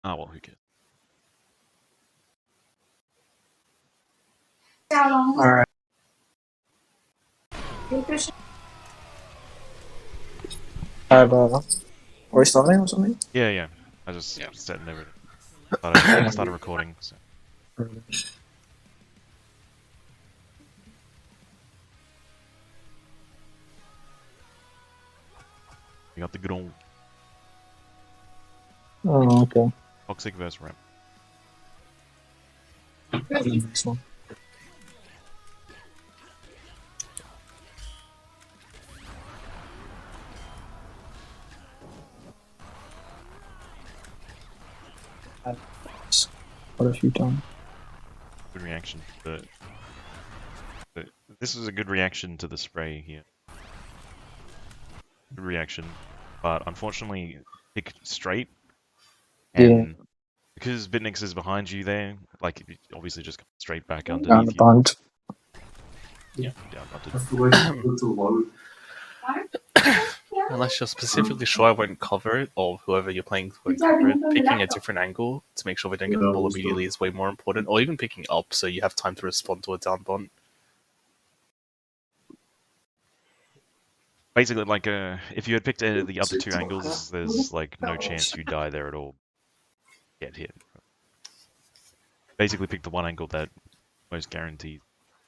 Ah, well, who cares? Alright. Are we starting or something? Yeah. I just set and everything. I started recording. So. You got the good old Oh, okay. toxic versus ramp. This one. What have you done? Good reaction. This is a good reaction to the spray here. Good reaction, but unfortunately, pick straight. And because Bitnix is behind you there, like it obviously just comes straight back underneath you. Bunt. Yeah, bunted. Unless you're specifically sure I won't cover it, or whoever you're playing won't cover it, picking a different angle to make sure we don't get the ball immediately is way more important, or even picking up so you have time to respond to a down bond. Basically, like, if you had picked the other two angles, there's like no chance you die there at all. Get hit. Basically, pick the one angle that most guarantees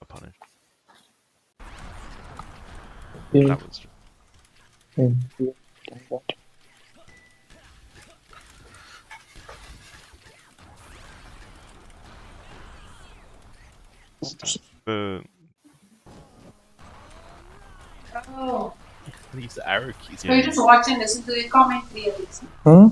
a punish. Yeah. That was. Oh. Use the arrow keys. So you just watch and listen to the commentary at least. Yeah.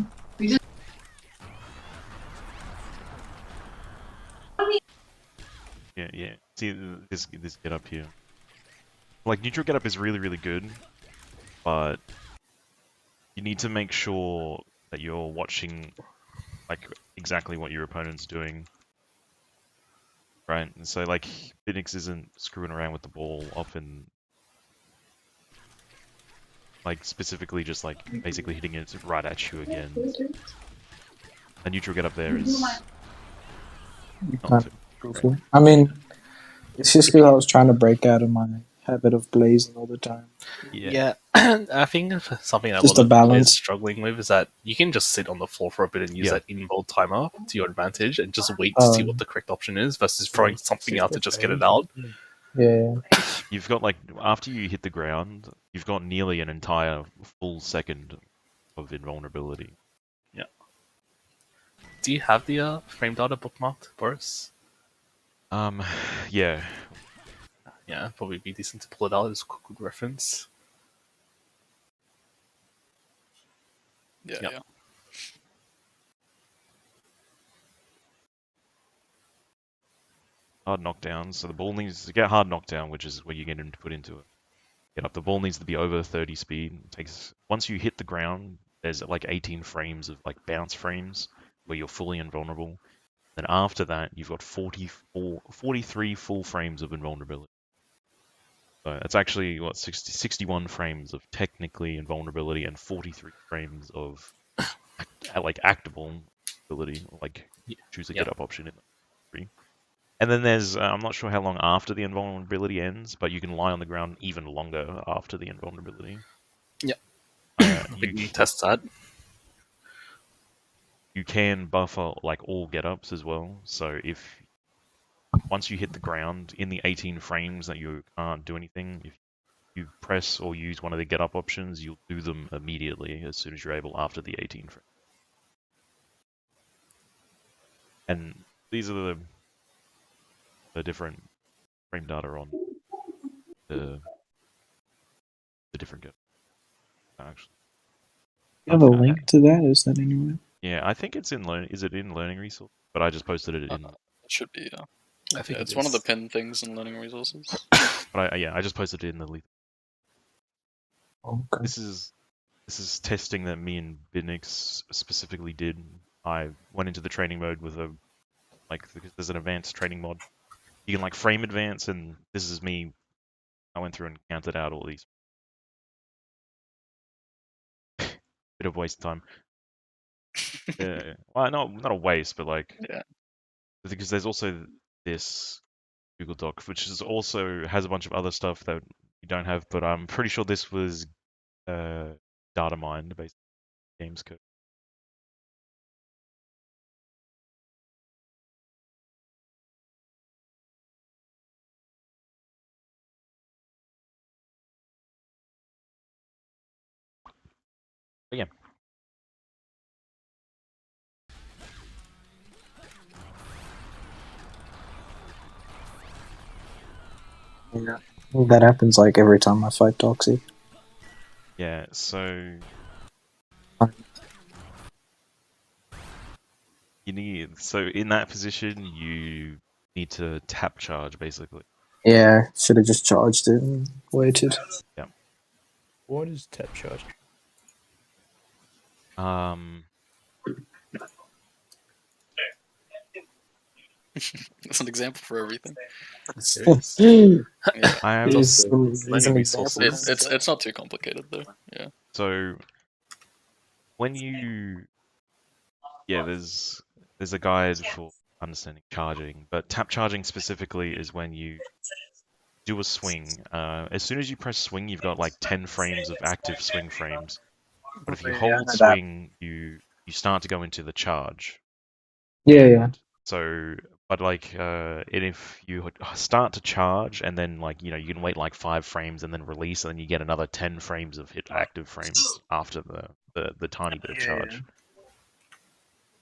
See this get up here. Like neutral get up is really good, but you need to make sure that you're watching like exactly what your opponent's doing. Right? And so like Bitnix isn't screwing around with the ball often, like specifically just like basically hitting it right at you again. A neutral get up there is I mean, it's just because I was trying to break out of my habit of blazing all the time. Yeah. I think something that Just a lot a of players balance. struggling with is that you can just sit on the floor for a bit and use that in-bold timer to your advantage and just wait to see what the correct option is versus throwing something out to just get it out. Yeah. You've got like after you hit the ground, you've got nearly an entire full second of invulnerability. Yeah. Do you have the frame data bookmarked, Boris? Yeah. Yeah, probably be decent to pull it out as a good reference. Yeah. Hard knockdown. So the ball needs to get hard knockdown, which is where you get him to put into it. Get up. The ball needs to be over 30 speed. It takes once you hit the ground, there's like 18 frames of like bounce frames where you're fully invulnerable. Then after that, you've got 43 full frames of invulnerability. So it's actually what 61 frames of technically invulnerability and 43 frames of like actable ability, like choose a get up option in the. And then there's, I'm not sure how long after the invulnerability ends, but you can lie on the ground even longer after the invulnerability. Yeah. You can test that. You can buffer like all get-ups as well. So if once you hit the ground in the 18 frames that you can't do anything, if you press or use one of the get-up options, you'll do them immediately as soon as you're able after the 18 frames. And these are the different frame data on the different get. Actually, You have a link to that? Is that anywhere? Yeah, I think it's in learning. Is it in learning resource? But I just posted it in. It should be. Yeah. I think it's one of the pinned things in learning resources. But I just posted it in the. Okay. This is testing that me and Bitnix specifically did. I went into the training mode with because there's an advanced training mod. You can like frame advance, and this is me. I went through and counted out all these. Bit of waste of time. Yeah. Well, not a waste, but like Yeah. because there's also this Google Doc, which is also has a bunch of other stuff that you don't have, but I'm pretty sure this was data mined based on games code. But yeah. Yeah. That happens like every time I fight Doxy. Yeah, so in that position you need to tap charge basically. Yeah, should have just charged it and waited. Yeah. What is tap charge? That's an example for everything. He's I have he's Plenty an of example. resources. It's not too complicated though. Yeah. so when you there's a guide for understanding charging, but tap charging specifically is when you do a swing. As soon as you press swing, you've got like 10 frames of active swing frames. But if you Yeah, I hold know that. swing, you start to go into the charge. Yeah. So, but like, and if you start to charge and then like you can wait like 5 frames and then release, and then you get another 10 frames of hit active frames after the tiny bit of charge.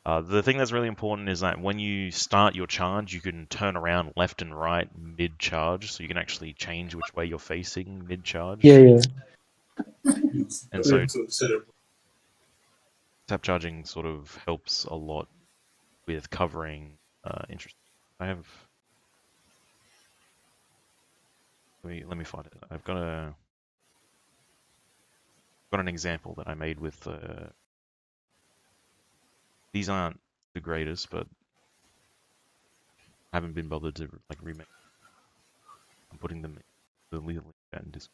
The thing that's really important is that when you start your charge, you can turn around left and right mid-charge, so you can actually change which way you're facing mid-charge. Yeah. And so tap charging sort of helps a lot with covering interest. I have. Let me find it. I've got an example that I made with. These aren't the greatest, but I haven't been bothered to like remake. I'm putting them in the link and Discord.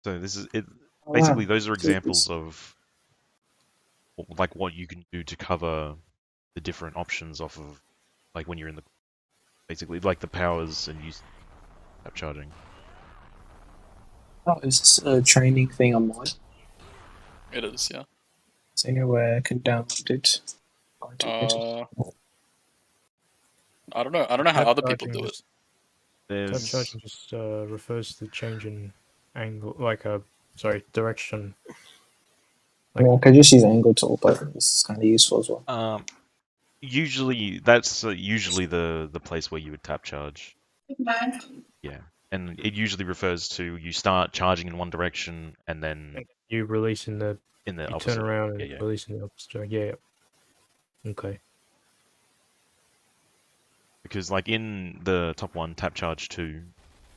So this is it. Basically, those are examples of like what you can do to cover the different options off of like when you're in the basically like the powers and use tap charging. Oh, is this a training thing on mod? It is. Yeah. Is there anywhere I can download it? Onto it? I don't know. I don't know how Tap other people charging do it. just- Tap There's charging just refers to the change in angle, direction. Yeah, I could just use angle tool, but this is kind of useful as well. usually that's usually the place where you would tap charge. Yeah, and it usually refers to you start charging in one direction and then You release in the in the you opposite. turn around and Yeah. release in the opposite. Yeah. Okay. Because like in the top one tap charge 2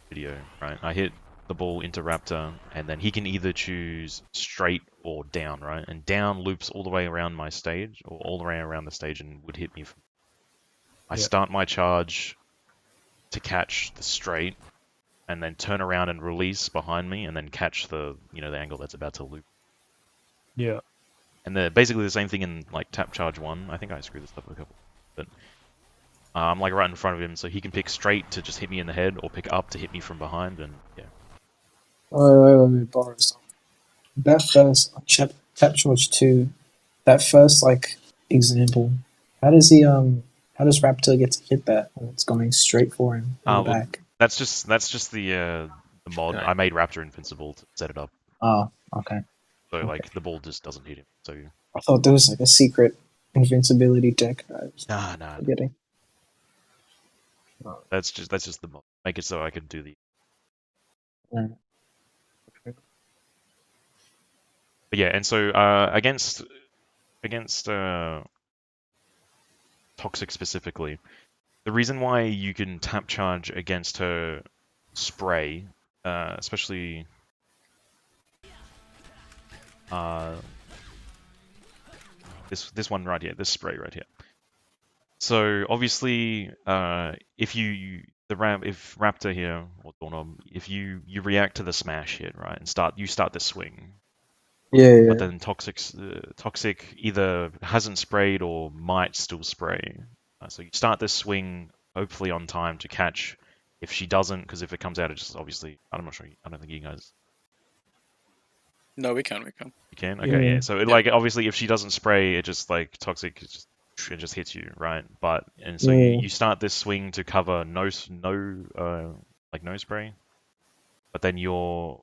video, right? I hit the ball into Raptor, and then he can either choose straight or down, right? And down loops all the way around my stage, or all the way around the stage, and would hit me. I start my charge to catch the straight, and then turn around and release behind me, and then catch the the angle that's about to loop. Yeah. And they're basically the same thing in like tap charge 1. I think I screwed this up a couple, but I'm like right in front of him, so he can pick straight to just hit me in the head, or pick up to hit me from behind, and yeah. Wait, Boris. That first tap charge 2, that first like example. How does Raptor get to hit that when it's going straight for him in the Well, back? that's just the mod. Yeah. I made Raptor invincible to set it up, Oh, okay. so Okay. like the ball just doesn't hit him. So I thought there was like a secret invincibility deck. I was nah. forgetting. That's just the mod. Make it so I could do the. Yeah. But yeah, and so against Toxic specifically, the reason why you can tap charge against her spray, especially this one right here, this spray right here. So obviously, if if Raptor here or doorknob, if you react to the smash hit, right, and you start the swing, Yeah, but yeah. then toxic either hasn't sprayed or might still spray. So you start this swing hopefully on time to catch. If she doesn't, because if it comes out, it just obviously I'm not sure. I don't think you guys No, we can. you can. Yeah. Okay, Yeah. yeah. So Yeah. like obviously if she doesn't spray, it just like toxic. It just hits you, right? But and so Yeah. you start this swing to cover no like no spray, but then you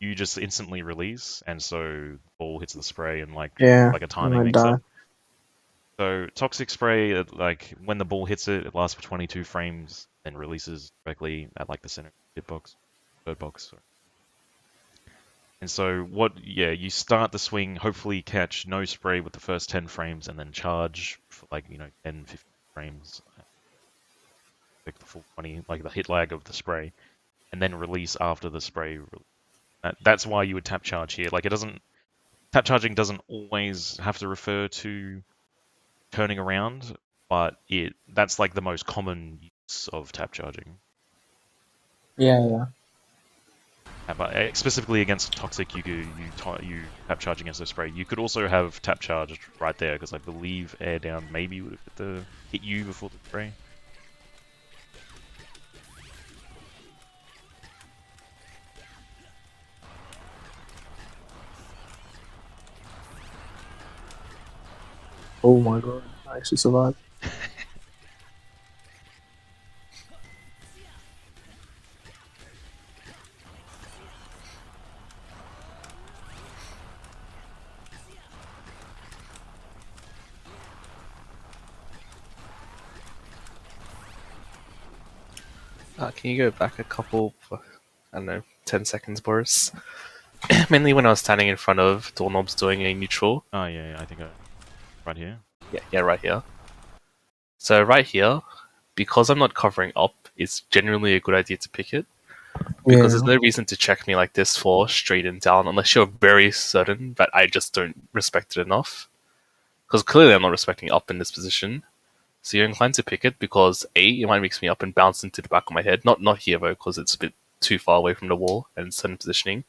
just instantly release, and so the ball hits the spray and like Yeah. a And timing I mix die. up. So toxic spray, like when the ball hits it, it lasts for 22 frames, then releases directly at like the center hitbox, third box. Sorry. And so yeah, you start the swing, hopefully catch no spray with the first 10 frames, and then charge for like 10, 15 frames, like the full 20, like the hit lag of the spray, and then release after the spray. That's why you would tap charge here. Like tap charging doesn't always have to refer to turning around, but that's like the most common use of tap charging. Yeah, yeah. But specifically against toxic, you tap charge against the spray. You could also have tap charged right there because I believe air down maybe would have hit you before the spray. Oh my god. I actually survived. Can you go back a couple, I don't know, 10 seconds, Boris? Mainly when I was standing in front of doorknobs doing a neutral. Oh yeah, I think right here. Yeah, right here. So right here, because I'm not covering up, it's generally a good idea to pick it. Because Yeah. there's no reason to check me like this for straight and down unless you're very certain that I just don't respect it enough. Because clearly I'm not respecting up in this position. So you're inclined to pick it because A, it might mix me up and bounce into the back of my head. Not here though, because it's a bit too far away from the wall and certain positioning.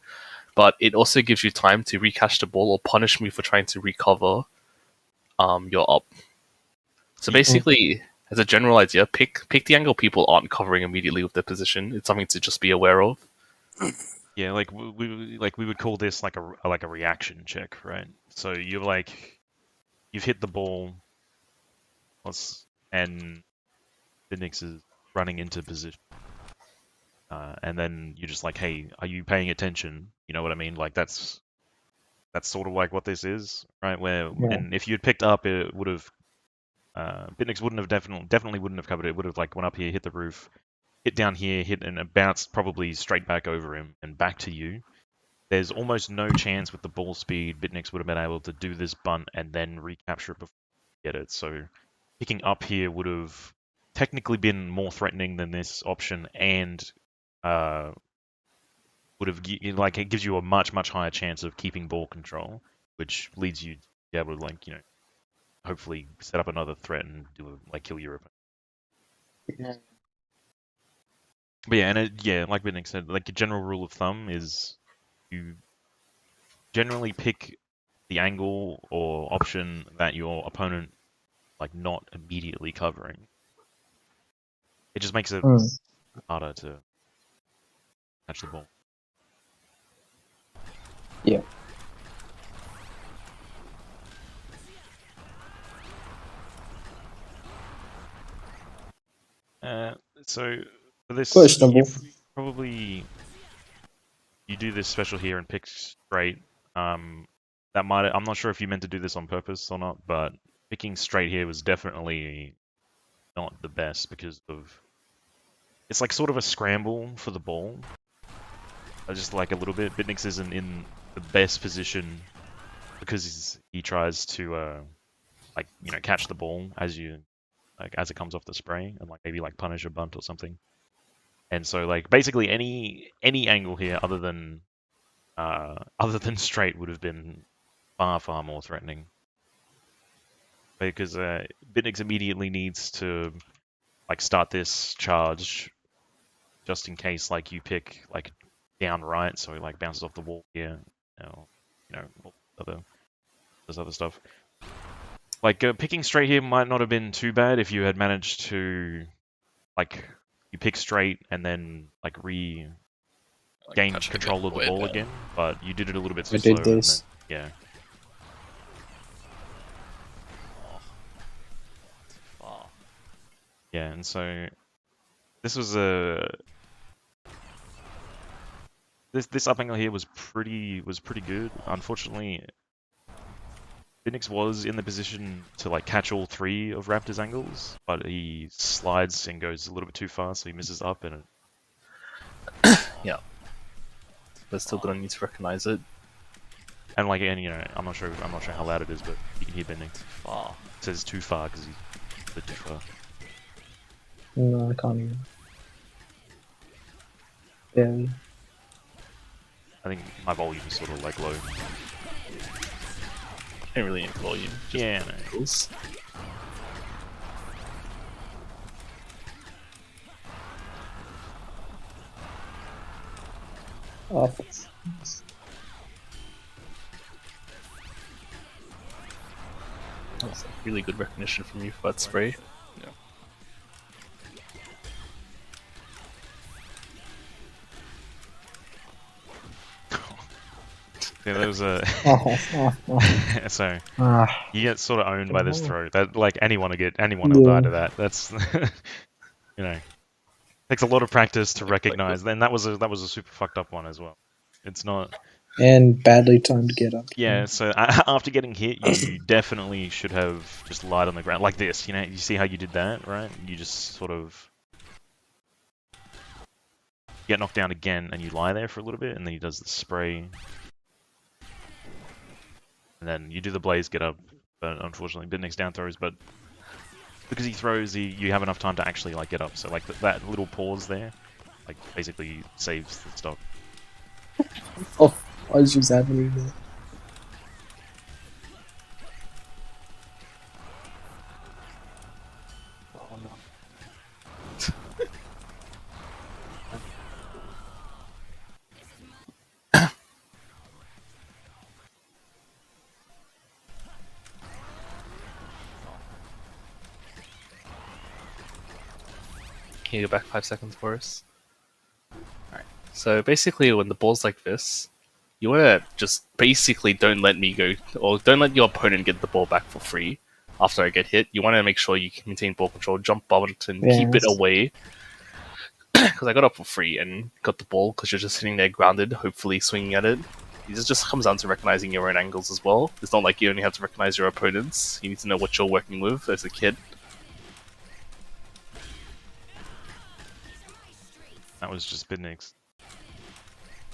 But it also gives you time to recache the ball or punish me for trying to recover your up. So basically, as a general idea, pick the angle people aren't covering immediately with their position. It's something to just be aware of. Yeah, like we would call this like a reaction check, right? So you've hit the ball, and Phoenix is running into position. And then you're just like, hey, are you paying attention? You know what I mean? Like that's sort of like what this is, right? And if you'd picked up, it would have Bitnix wouldn't have definitely wouldn't have covered it. It would have like went up here, hit the roof, hit down here, hit and it bounced probably straight back over him and back to you. There's almost no chance with the ball speed Bitnix would have been able to do this bunt and then recapture it before you get it. So picking up here would have technically been more threatening than this option and would have like it gives you a much higher chance of keeping ball control, which leads you to be able to like hopefully set up another threat and kill your opponent. Yeah. But yeah, and like Bitnik said, like a general rule of thumb is you generally pick the angle or option that your opponent like not immediately covering. It just makes it harder to catch the ball. Yeah. So for this, Questionable. probably you do this special here and pick straight. I'm not sure if you meant to do this on purpose or not, but picking straight here was definitely not the best because of it's like sort of a scramble for the ball. Just like a little bit. Bitnix isn't in the best position because he tries to catch the ball as it comes off the spray and like maybe like punish a bunt or something. And so like basically any angle here other than straight would have been far more threatening. Because Bitnix immediately needs to like start this charge just in case like you pick like down right, so it like bounces off the wall here, or, all this other stuff. Like picking straight here might not have been too bad if you had managed to like you pick straight and then like regain touch it control again, of the way ball better. again, but you did it a little bit I too slow, did and then this. yeah. Oh. Yeah, and so this was this up angle here was pretty good. Unfortunately, Phoenix was in the position to like catch all three of Raptor's angles, but he slides and goes a little bit too far, so he misses up, and Yeah. But still gonna need to recognize it. like I'm not sure how loud it is, but you can hear bending. Oh. It says too far because he's a bit too far. No, I can't even. Barely. I think my volume is sort of like low. Ain't really in volume. Just Yeah, no. angles. Oh, That's really good recognition from you for that spray. Yeah. Yeah, there was a so Ah, you get sort of owned by this Oh. throw. That like anyone will die to that. That's takes a lot of practice to recognize. Then that was a super fucked up one as well. It's not. and badly timed get up. Yeah, so after getting hit, you definitely should have just lied on the ground like this. You see how you did that, right? You just sort of get knocked down again, and you lie there for a little bit, and then he does the spray, and then you do the blaze get up. But unfortunately, Bitnick's down throws, but because he throws, you have enough time to actually like get up. So like that little pause there, like basically saves the stock. Oh, why is just happening there? Oh no. Can you go back 5 seconds for us? Alright. So basically, when the ball's like this, you want to just basically don't let me go, or don't let your opponent get the ball back for free after I get hit. You want to make sure you can maintain ball control, jump button, keep it Yes. away. Because I got up for free and got the ball because you're just sitting there grounded, hopefully swinging at it. It just comes down to recognizing your own angles as well. It's not like you only have to recognize your opponents. You need to know what you're working with as a kid. That was just Bitnick's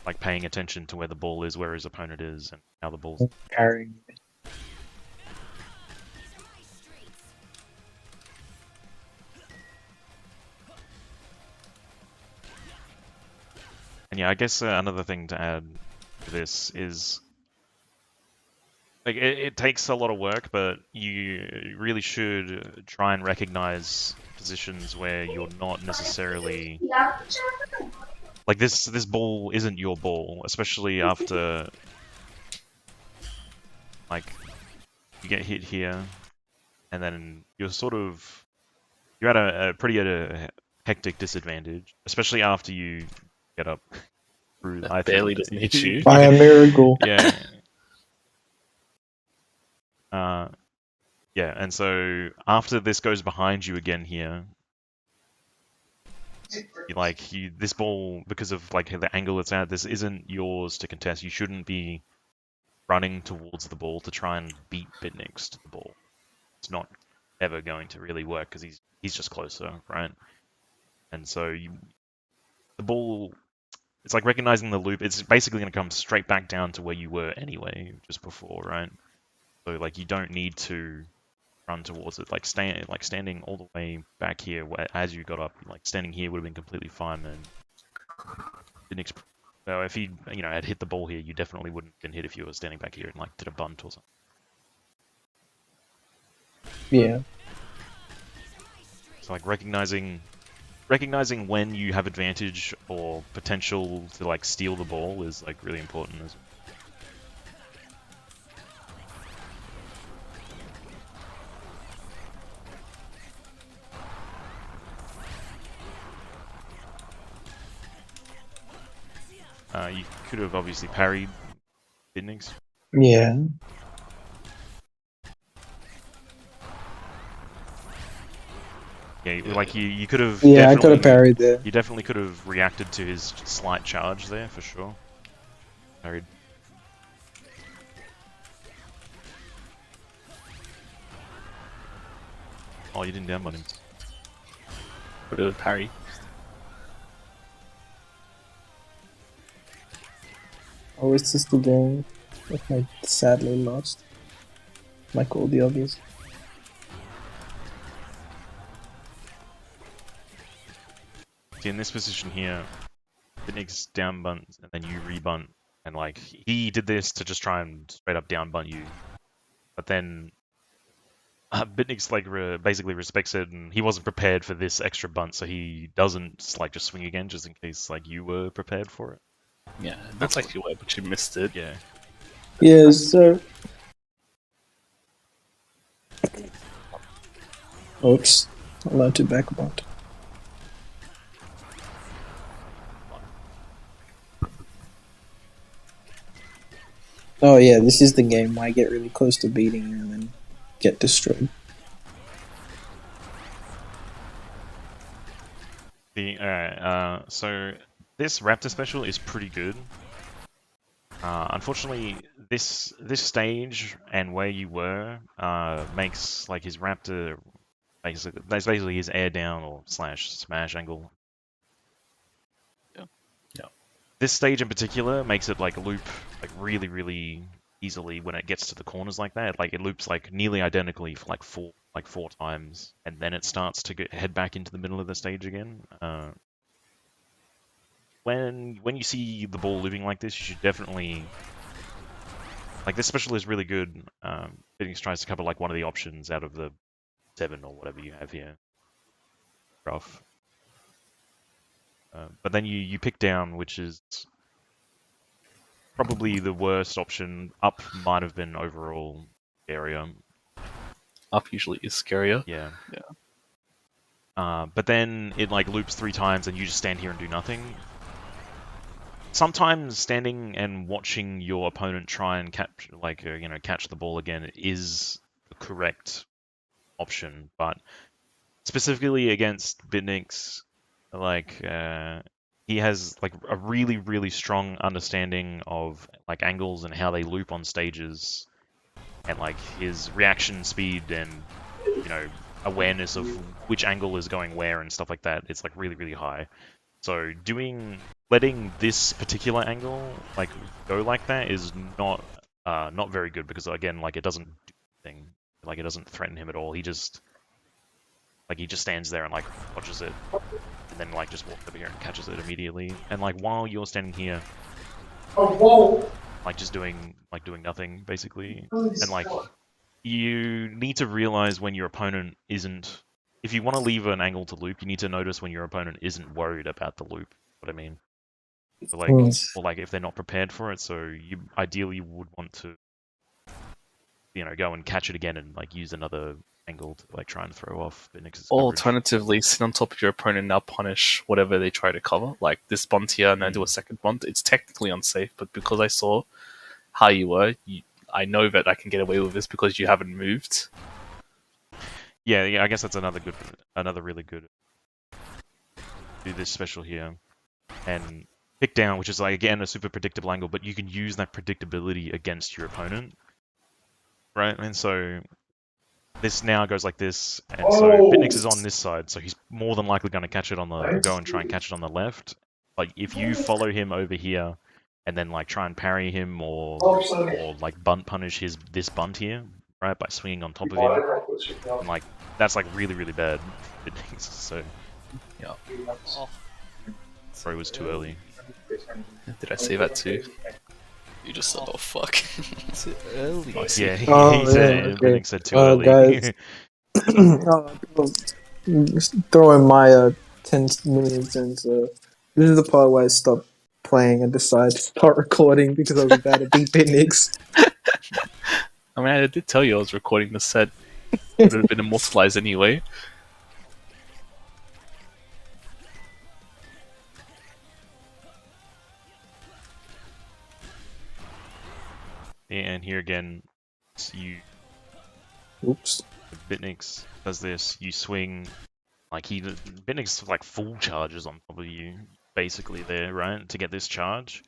like paying attention to where the ball is, where his opponent is, and how the ball's. Carrying. And yeah, I guess another thing to add to this is like it takes a lot of work, but you really should try and recognize positions where you're not necessarily like this ball isn't your ball, especially after like you get hit here, and then you're at a pretty hectic disadvantage, especially after you get up through. That I barely think. doesn't hit you. By a miracle. Yeah. Yeah, and so after this goes behind you again here, this ball, because of like the angle it's at, this isn't yours to contest. You shouldn't be running towards the ball to try and beat Bitnix to the ball. It's not ever going to really work because he's just closer, right? And so the ball, it's like recognizing the loop. It's basically going to come straight back down to where you were anyway, just before, right? So like you don't need to run towards it. Like standing all the way back here, as you got up, like standing here would have been completely fine. And Bitnix So if he, had hit the ball here, you definitely wouldn't have been hit if you were standing back here and like did a bunt or something. Yeah. So like recognizing when you have advantage or potential to like steal the ball is like really important as well. You could have obviously parried Bidnix. Yeah. Yeah, like you could have. Yeah, I could have definitely parried there. You definitely could have reacted to his slight charge there for sure. Parried. Oh, you didn't downbun him. But it would parry. Oh, it's just the game that I sadly lost. Like all the others. See, in this position here, Bidnix down bunt and then you rebunt, and like he did this to just try and straight up down bunt you, but then Bitnix like basically respects it, and he wasn't prepared for this extra bunt, so he doesn't like just swing again, just in case like you were prepared for it. Yeah, that's like you were, but you missed it. Yeah. Yes, sir. Oops. Allowed to back bunt. Oh yeah, this is the game where I get really close to beating you and then get destroyed. So this Raptor special is pretty good. Unfortunately, this stage and where you were makes like his Raptor that's basically his air down or slash smash angle. Yeah. This stage in particular makes it like loop like really easily when it gets to the corners like that. Like it loops like nearly identically for like four times, and then it starts to head back into the middle of the stage again. When you see the ball looping like this, you should definitely like this special is really good. Biddings tries to cover like one of the options out of the 7 or whatever you have here. Rough. But then you pick down, which is probably the worst option. Up might have been overall area. Up usually is scarier. Yeah. Yeah. But then it like loops 3 times and you just stand here and do nothing. Sometimes standing and watching your opponent try and catch the ball again is the correct option, but specifically against Bitnix, like he has like a really strong understanding of like angles and how they loop on stages, and like his reaction speed and awareness of which angle is going where and stuff like that. It's like really high. So letting this particular angle like go like that is not very good, because again like it doesn't do anything. Like it doesn't threaten him at all. He just stands there and like watches it, and then like just walks over here and catches it immediately. And like while you're standing here, like just doing nothing basically, and like you need to realize when your opponent isn't. If you want to leave an angle to loop, you need to notice when your opponent isn't worried about the loop. What I mean, so like, or like if they're not prepared for it. So you ideally would want to, go and catch it again and like use another angle to like try and throw off Bitnix's coverage. Alternatively, sit on top of your opponent and now punish whatever they try to cover. Like this bunt here, and then do a second bunt. It's technically unsafe, but because I saw how you were, I know that I can get away with this because you haven't moved. Yeah, I guess that's another really good do this special here, and pick down, which is like again a super predictable angle, but you can use that predictability against your opponent, right? And so this now goes like this, and so Bitnix is on this side, so he's more than likely going to catch it go and try and catch it on the left. Like if you follow him over here, and then like try and parry him or like bunt punish this bunt here, right, by swinging on top of him, and like that's like really bad. So Yeah. throw was too early. Did I say that too? You just said, oh fuck. Too early. I see. Yeah, he Oh, said, yeah, okay. Binnick said too early. Guys, throw in my 10 million cents. This is the part where I stop playing and decide to start recording because I was about to beat Bitnix. I mean, I did tell you I was recording the set. Would have been immortalized anyway. And here again, you Oops. Bitnix does this. You swing like Bitnix like full charges on top of you, basically there, right? To get this charge,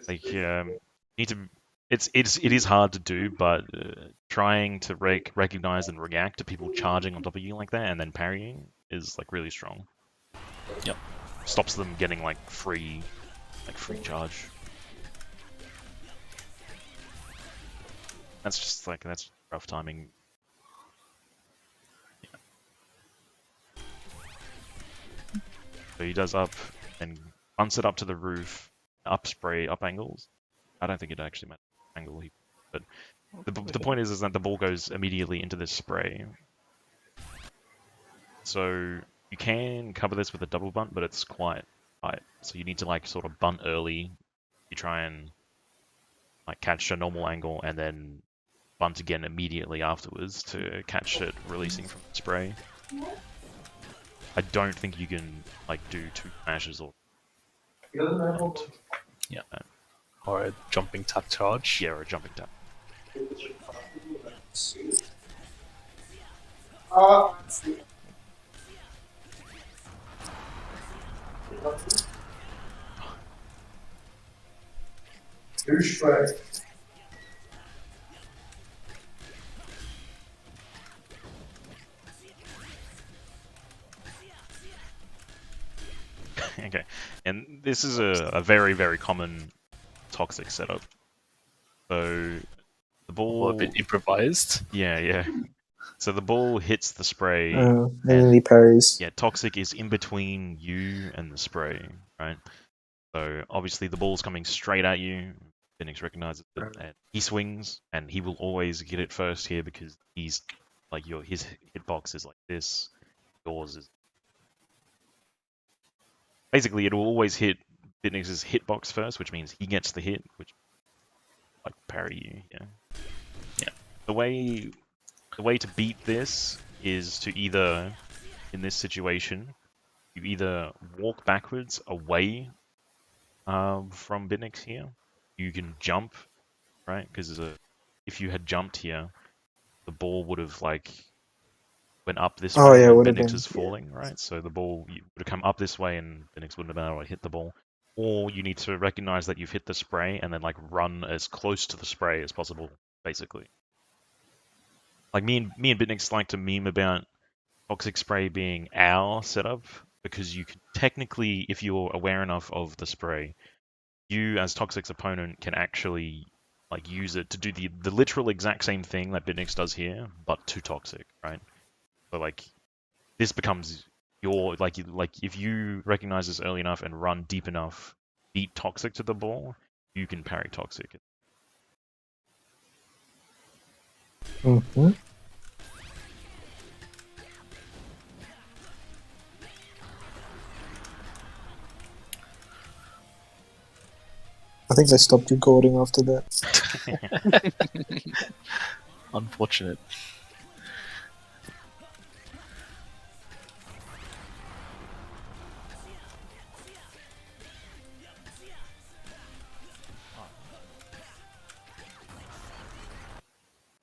like need to. It is hard to do, but trying to recognize and react to people charging on top of you like that and then parrying is like really strong. Yep. Stops them getting like free charge. That's just like that's rough timing. So he does up and bunts it up to the roof, up spray, up angles. I don't think it actually matters angle, but the point is that the ball goes immediately into this spray. So you can cover this with a double bunt, but it's quite tight. So you need to like sort of bunt early. You try and like catch a normal angle and then bunt again immediately afterwards to catch it releasing from the spray. I don't think you can like do two smashes or bunt. Yeah. Or a jumping tap charge. Yeah, or a jumping tap. Okay, and this is a very, very common toxic setup. So the ball... Or a bit improvised. Yeah. So the ball hits the spray, And then he parries. yeah, toxic is in between you and the spray, right? So obviously the ball's coming straight at you. Phoenix recognizes it, and he swings, and he will always get it first here because he's like his hitbox is like this. Yours is basically it will always hit Bitnix's hitbox first, which means he gets the hit, which like parry you. Yeah. The way to beat this is to either, in this situation, you either walk backwards away from Bitnix here. You can jump, right? Because if you had jumped here, the ball would have like went up this Oh, way yeah, when would have Bitnix been. is falling, right? So the ball would have come up this way and Bitnix wouldn't have been able to hit the ball. Or you need to recognize that you've hit the spray and then like run as close to the spray as possible, basically. Like me and Bitnix like to meme about toxic spray being our setup because you can technically, if you're aware enough of the spray, you as Toxic's opponent can actually like use it to do the literal exact same thing that Bitnix does here, but to Toxic, right? So like this becomes your like if you recognize this early enough and run deep enough, beat Toxic to the ball, you can parry Toxic. Mm-hmm. I think they stopped recording after that. Unfortunate.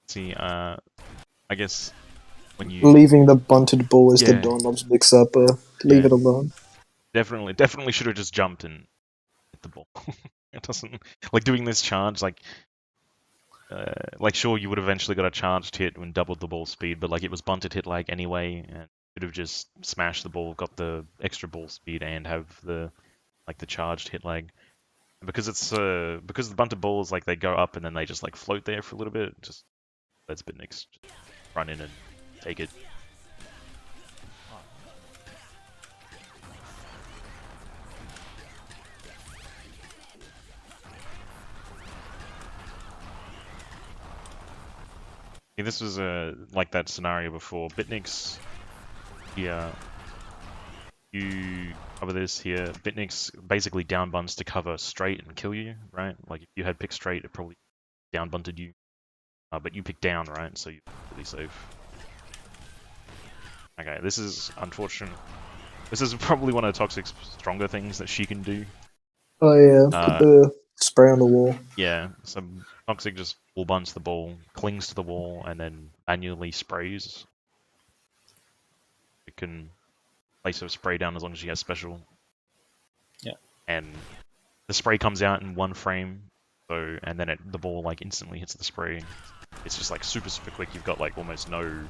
See, I guess when you Leaving the bunted ball as the Yeah. doorknobs mix up. Leave Yeah. it alone. definitely should have just jumped and hit the ball. It doesn't like doing this charge like sure you would have eventually got a charged hit when doubled the ball speed, but like it was bunted hit lag anyway, and could have just smashed the ball, got the extra ball speed, and have the charged hit lag. And because it's because the bunted balls like they go up and then they just like float there for a little bit, just lets Bitnix run in and take it. this was like that scenario before. Bitniks here, you cover this here. Bitniks basically down bunts to cover straight and kill you, right? Like if you had picked straight, it probably down bunted you. But you picked down, right? So you're really safe. Okay, this is unfortunate. This is probably one of Toxic's stronger things that she can do. Oh yeah, put the spray on the wall. Yeah, so Toxic just wall bunts the ball, clings to the wall, and then manually sprays. It can place a spray down as long as she has special. Yeah. And the spray comes out in one frame, so and then the ball like instantly hits the spray. It's just like super quick. You've got like almost no,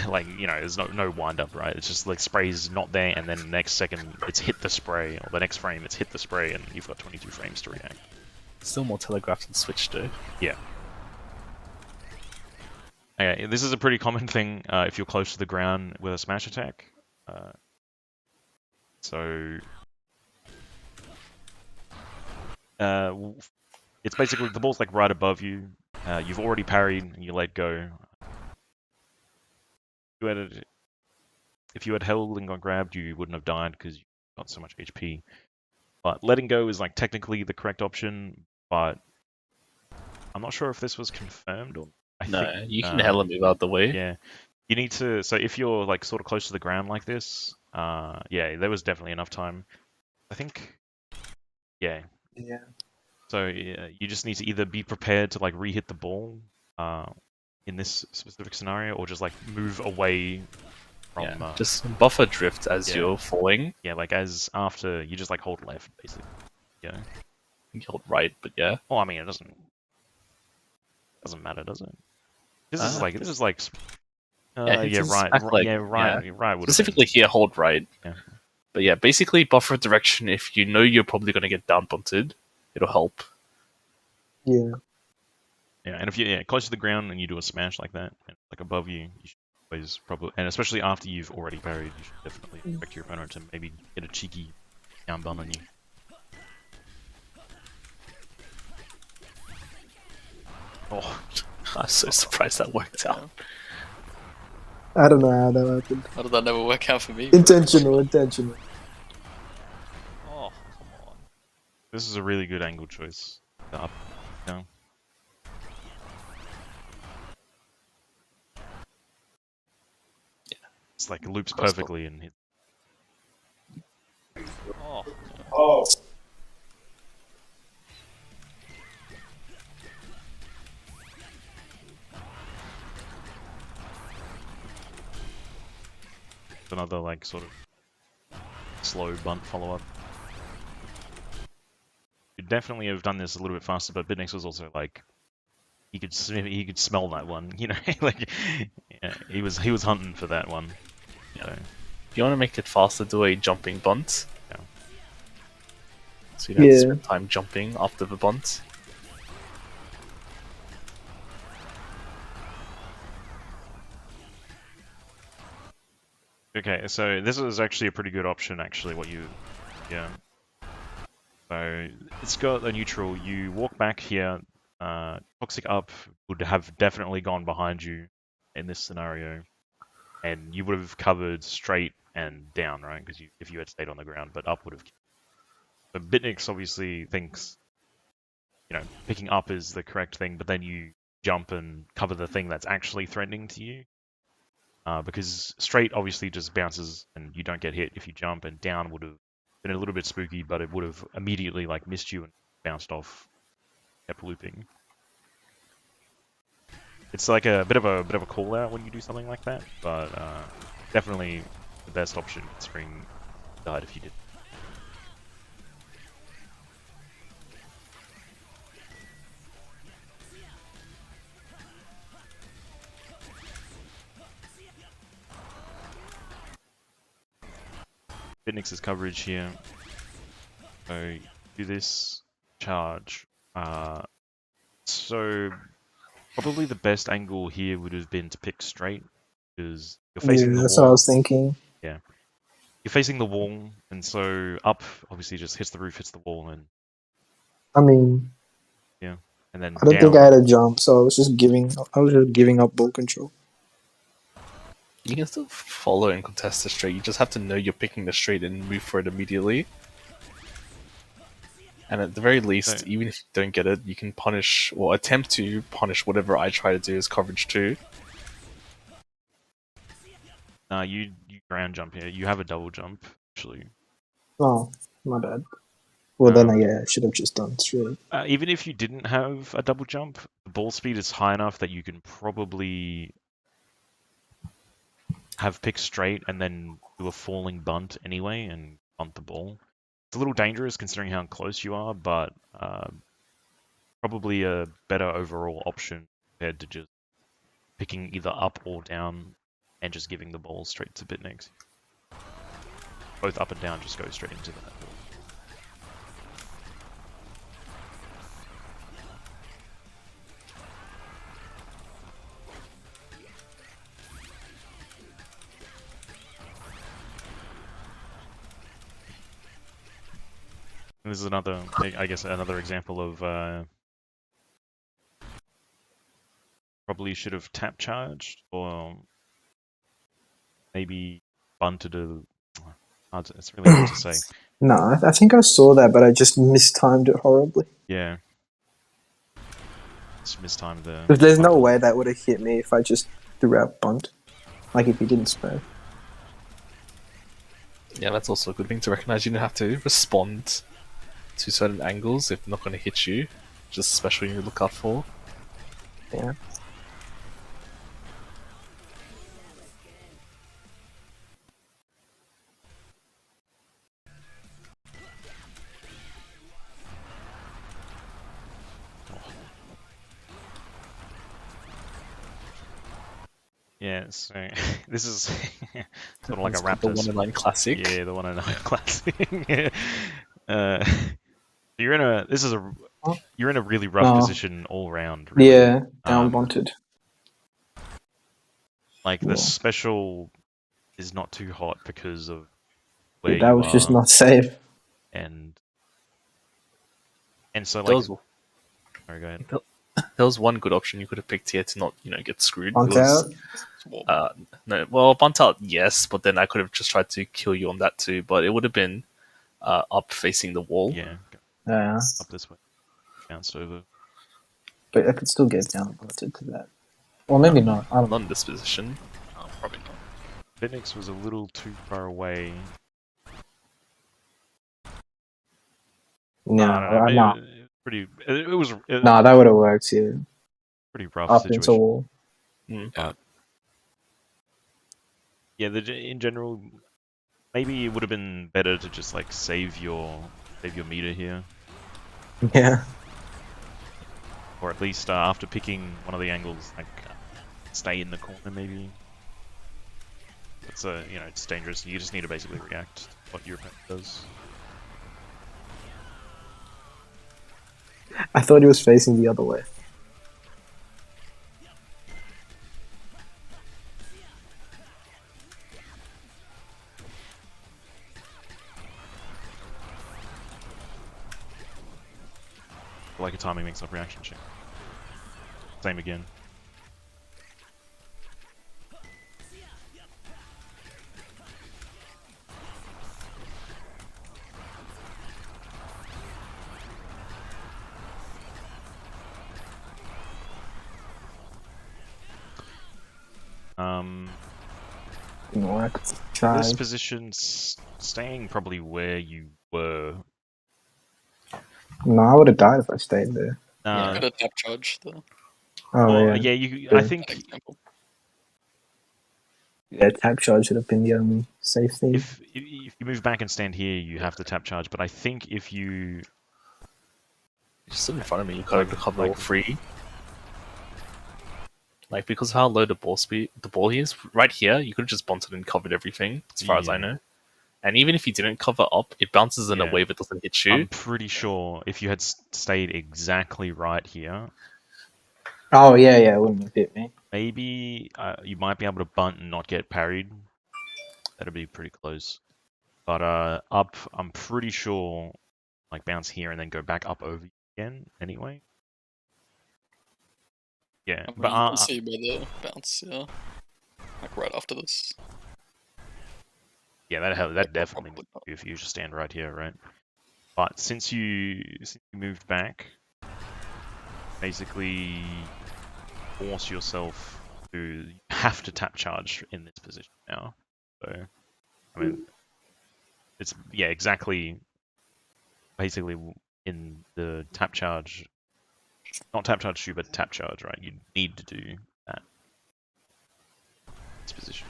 like there's no wind up, right? It's just like spray's not there, and then the next second it's hit the spray, or the next frame it's hit the spray, and you've got 22 frames to react. Still more telegraphed than Switch though. Yeah. Okay, this is a pretty common thing if you're close to the ground with a smash attack. So it's basically the ball's like right above you. You've already parried and you let go. If you had held and got grabbed, you wouldn't have died because you got so much HP. But letting go is like technically the correct option, but I'm not sure if this was confirmed or. I think, you can hella move out the way. Yeah, you need to. So if you're like sort of close to the ground like this, yeah, there was definitely enough time. I think, yeah. Yeah. So yeah, you just need to either be prepared to like re-hit the ball, in this specific scenario, or just like move away from. Just buffer drift as you're falling. Yeah, like as after you just like hold left, basically. Yeah. You hold right, but yeah. Oh, I mean, it doesn't matter, does it? This is like right. Specifically here, hold right. Yeah. But yeah, basically buffer direction. If you know you're probably going to get down bunted, it'll help. Yeah. Yeah, and if you're close to the ground and you do a smash like that, like above you, you should always probably, and especially after you've already parried, you should definitely expect your opponent to maybe get a cheeky down bun on you. Oh, I'm so surprised that worked out. I don't know how that happened. How did that never work out for me? Intentional. Oh, come on. this is a really good angle choice. The up, down. It's like loops perfectly and hit. Oh. Another like sort of slow bunt follow up. Could definitely have done this a little bit faster, but Bitnix was also like he could smell that one, like yeah, he was hunting for that one. Yeah. So. If you want to make it faster, do a jumping bunt. Yeah. So you don't have to spend time jumping after the bunt. Okay, so this is actually a pretty good option, actually, yeah. So, it's got a neutral, you walk back here, Toxic up would have definitely gone behind you in this scenario, and you would have covered straight and down, right, because if you had stayed on the ground, but up would have... But Bitnix obviously thinks, picking up is the correct thing, but then you jump and cover the thing that's actually threatening to you. Because straight obviously just bounces and you don't get hit if you jump, and down would have been a little bit spooky, but it would have immediately like missed you and bounced off, kept looping. It's like a bit of a call out when you do something like that, but definitely the best option considering you died if you did. Bitnix's coverage here. So do this charge. So probably the best angle here would have been to pick straight because you're facing the wall. That's what I was thinking. Yeah, you're facing the wall, and so up obviously just hits the roof, hits the wall, and I mean, yeah, and then I don't think I down. had a jump, so I was just giving up ball control. You can still follow and contest the straight. You just have to know you're picking the straight and move for it immediately. And at the very least, So- even if you don't get it, you can punish or attempt to punish whatever I try to do as coverage too. Nah, you ground jump here. You have a double jump actually. Oh, my bad. Well, then Um, I should have just done straight. Even if you didn't have a double jump, the ball speed is high enough that you can probably have pick straight and then do a falling bunt anyway and bunt the ball. It's a little dangerous considering how close you are, but probably a better overall option compared to just picking either up or down and just giving the ball straight to Bitniks. Both up and down just go straight into that ball. And this is another, I guess, another example of probably should have tap charged or maybe bunted a. It's really hard to say. No, I think I saw that, but I just mistimed it horribly. Yeah. Just mistimed the. Because there's no bunt. way that would have hit me if I just threw out bunt. Like if he didn't spray. Yeah, that's also a good thing to recognize. You don't have to respond to certain angles if they're not going to hit you. Just a special you look out for. Yeah. Yeah, so this is sort of like a It's called the Raptor. 109 Classic. Yeah, the 109 classic. Yeah. Uh, you're in a. This is a. You're in a really rough Oh. position all round. Really. Yeah, down Um, bunted. Like the Yeah. special is not too hot because of where Yeah, that you was are, just not safe. and so There like. was, Sorry, go ahead. there was one good option you could have picked here to not, get screwed. Bunt It was, out. no, well, bunt out, yes, but then I could have just tried to kill you on that too. But it would have been up facing the wall. Yeah, Yeah. up this way, bounced over. But I could still get down bunted to that. Or maybe not. I don't know. Not in this position. Oh, probably not. Bitnix was a little too far away. No, I don't know. Maybe no. Pretty. It was No, that would have worked, yeah. pretty rough Up into situation. wall. Yeah, in general, maybe it would have been better to just like save your meter here, Yeah. or at least after picking one of the angles, like stay in the corner maybe. It's it's dangerous. You just need to basically react to what your opponent does. I thought he was facing the other way. Like a timing mix-up reaction check. Same again. Didn't work. This Tried. position, staying probably where you were. No, I would have died if I stayed there. Yeah, got a tap charge though. Oh, Well, yeah. I Yeah. think That example. Yeah, tap charge should have been the only safe thing. if you move back and stand here, you have to tap charge. But I think if you Just stood in front of me, you could have covered all like- three. Like, because of how low the ball is, right here, you could have just bunted and covered everything, as far as I Yeah. know. And even if you didn't cover up, it bounces in a Yeah. way that doesn't hit you. I'm pretty sure if you had stayed exactly right here, Oh, yeah, it wouldn't have hit me. maybe you might be able to bunt and not get parried. That'd be pretty close. But up, I'm pretty sure, like bounce here and then go back up over again anyway. Yeah, I but mean, you can see by the bounce, yeah. Like right after this. yeah, that Like, definitely probably not. if you just stand right here, right? But since you moved back, basically force yourself to you have to tap charge in this position now. So I mean, it's yeah exactly basically in the tap charge, not tap charge 2, but tap charge, right? You need to do that this position,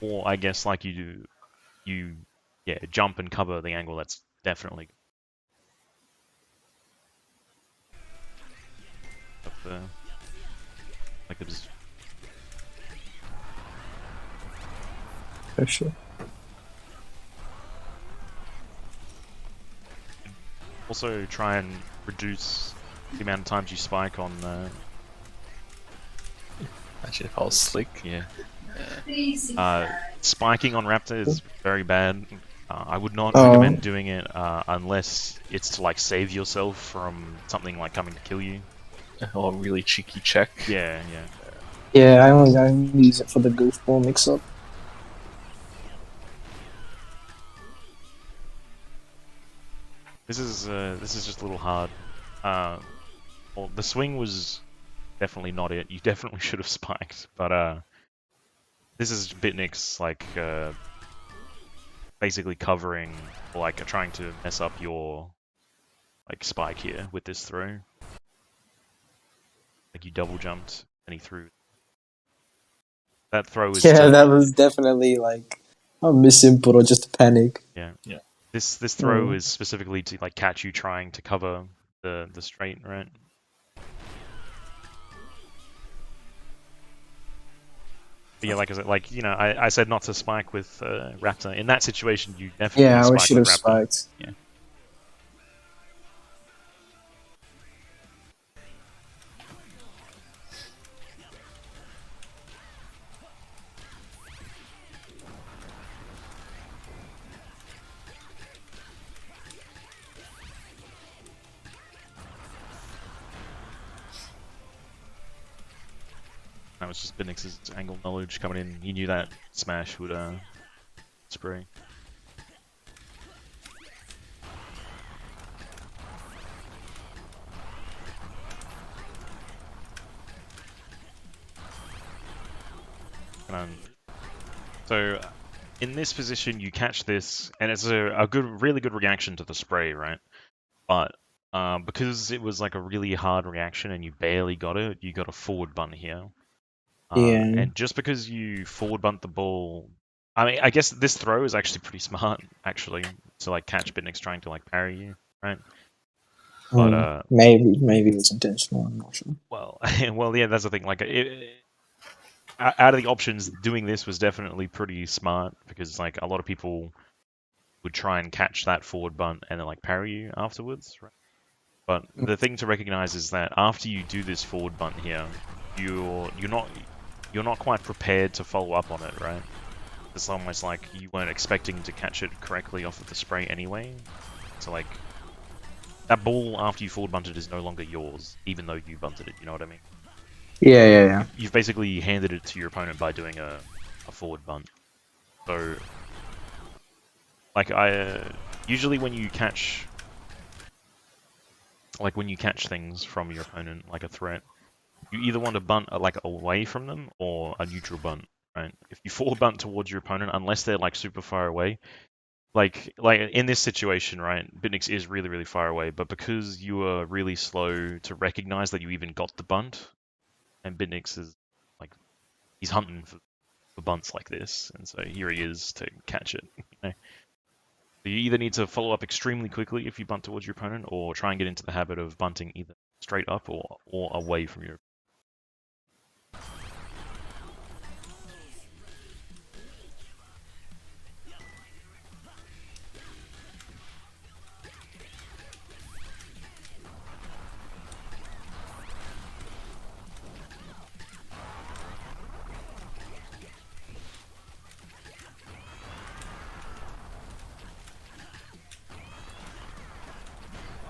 or I guess like you do, you yeah jump and cover the angle. That's definitely up there, like the position. For sure. Also try and reduce the amount of times you spike on Imagine if I was slick. yeah. Yeah. Spiking on Raptor is very bad. I would not Oh. recommend doing it unless it's to like save yourself from something like coming to kill you. Or a really cheeky check. Yeah, yeah. Yeah, I only use it for the goofball mix-up. This is just a little hard. Well, the swing was definitely not it. You definitely should have spiked, but this is Bitnik's like basically covering, or like trying to mess up your like spike here with this throw. Like you double jumped and he threw. That throw is Yeah, that was definitely like a misinput or just a panic. yeah. Yeah. This throw Mm. is specifically to like catch you trying to cover the straight, right? But yeah, like I said, like you know, I said not to spike with Raptor. In that situation, you definitely Yeah, I spike should with have Raptor. spiked. Yeah. That was just Binix's angle knowledge coming in. He knew that smash would spray. Um, so in this position, you catch this, and it's a really good reaction to the spray, right? But because it was like a really hard reaction and you barely got it, you got a forward bunt here. Yeah. And just because you forward bunt the ball, I mean, I guess this throw is actually pretty smart, actually, to like catch Bitnix trying to like parry you, right? But maybe it was intentional. I'm not sure. well, well, yeah, that's the thing. Like, out of the options, doing this was definitely pretty smart because like a lot of people would try and catch that forward bunt and then like parry you afterwards, right? But the thing to recognize is that after you do this forward bunt here, you're not quite prepared to follow up on it, right? It's almost like you weren't expecting to catch it correctly off of the spray anyway. So like that ball after you forward bunted is no longer yours, even though you bunted it. You know what I mean? Yeah. You've basically handed it to your opponent by doing a forward bunt. So like usually when you catch things from your opponent, like a threat, you either want to bunt like away from them or a neutral bunt, right? If you forward bunt towards your opponent, unless they're like super far away, like in this situation, right? Bitnix is really really far away, but because you are really slow to recognize that you even got the bunt, and Bitnix is like he's hunting for bunts like this, and so here he is to catch it. You know? So you either need to follow up extremely quickly if you bunt towards your opponent, or try and get into the habit of bunting either straight up or away from your.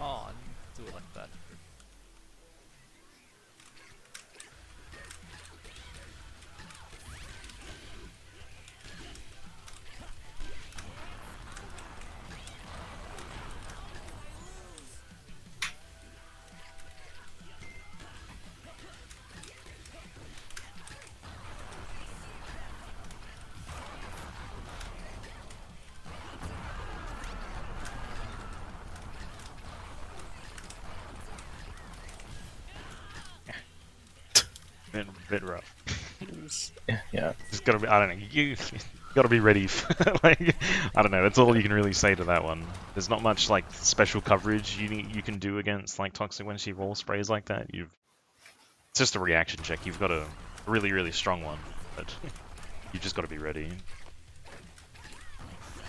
Oh, I didn't do it like that. bit rough. Yeah. Just gotta be. I don't know. You gotta be ready. Like, I don't know. That's all you can really say to that one. There's not much like special coverage you can do against like Toxic when she wall sprays like that. It's just a reaction check. You've got a really strong one, but you've just got to be ready.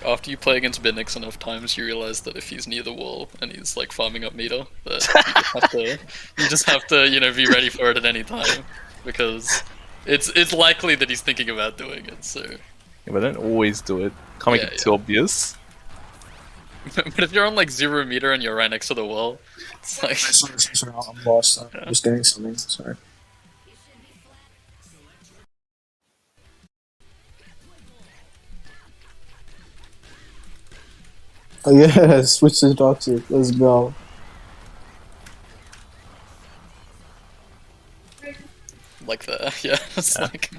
After you play against Bitnix enough times, you realize that if he's near the wall and he's like farming up meter, that you just have to, you know, be ready for it at any time, because it's likely that he's thinking about doing it. So, Yeah, but don't always do it. Can't make Yeah, it too obvious. but if you're on like 0 meter and you're right next to the wall, it's like Sorry, I'm lost. I'm Yeah. just getting something. Sorry. Oh yeah, switch to Toxic. Let's go. like that. Yeah, it's Yeah. like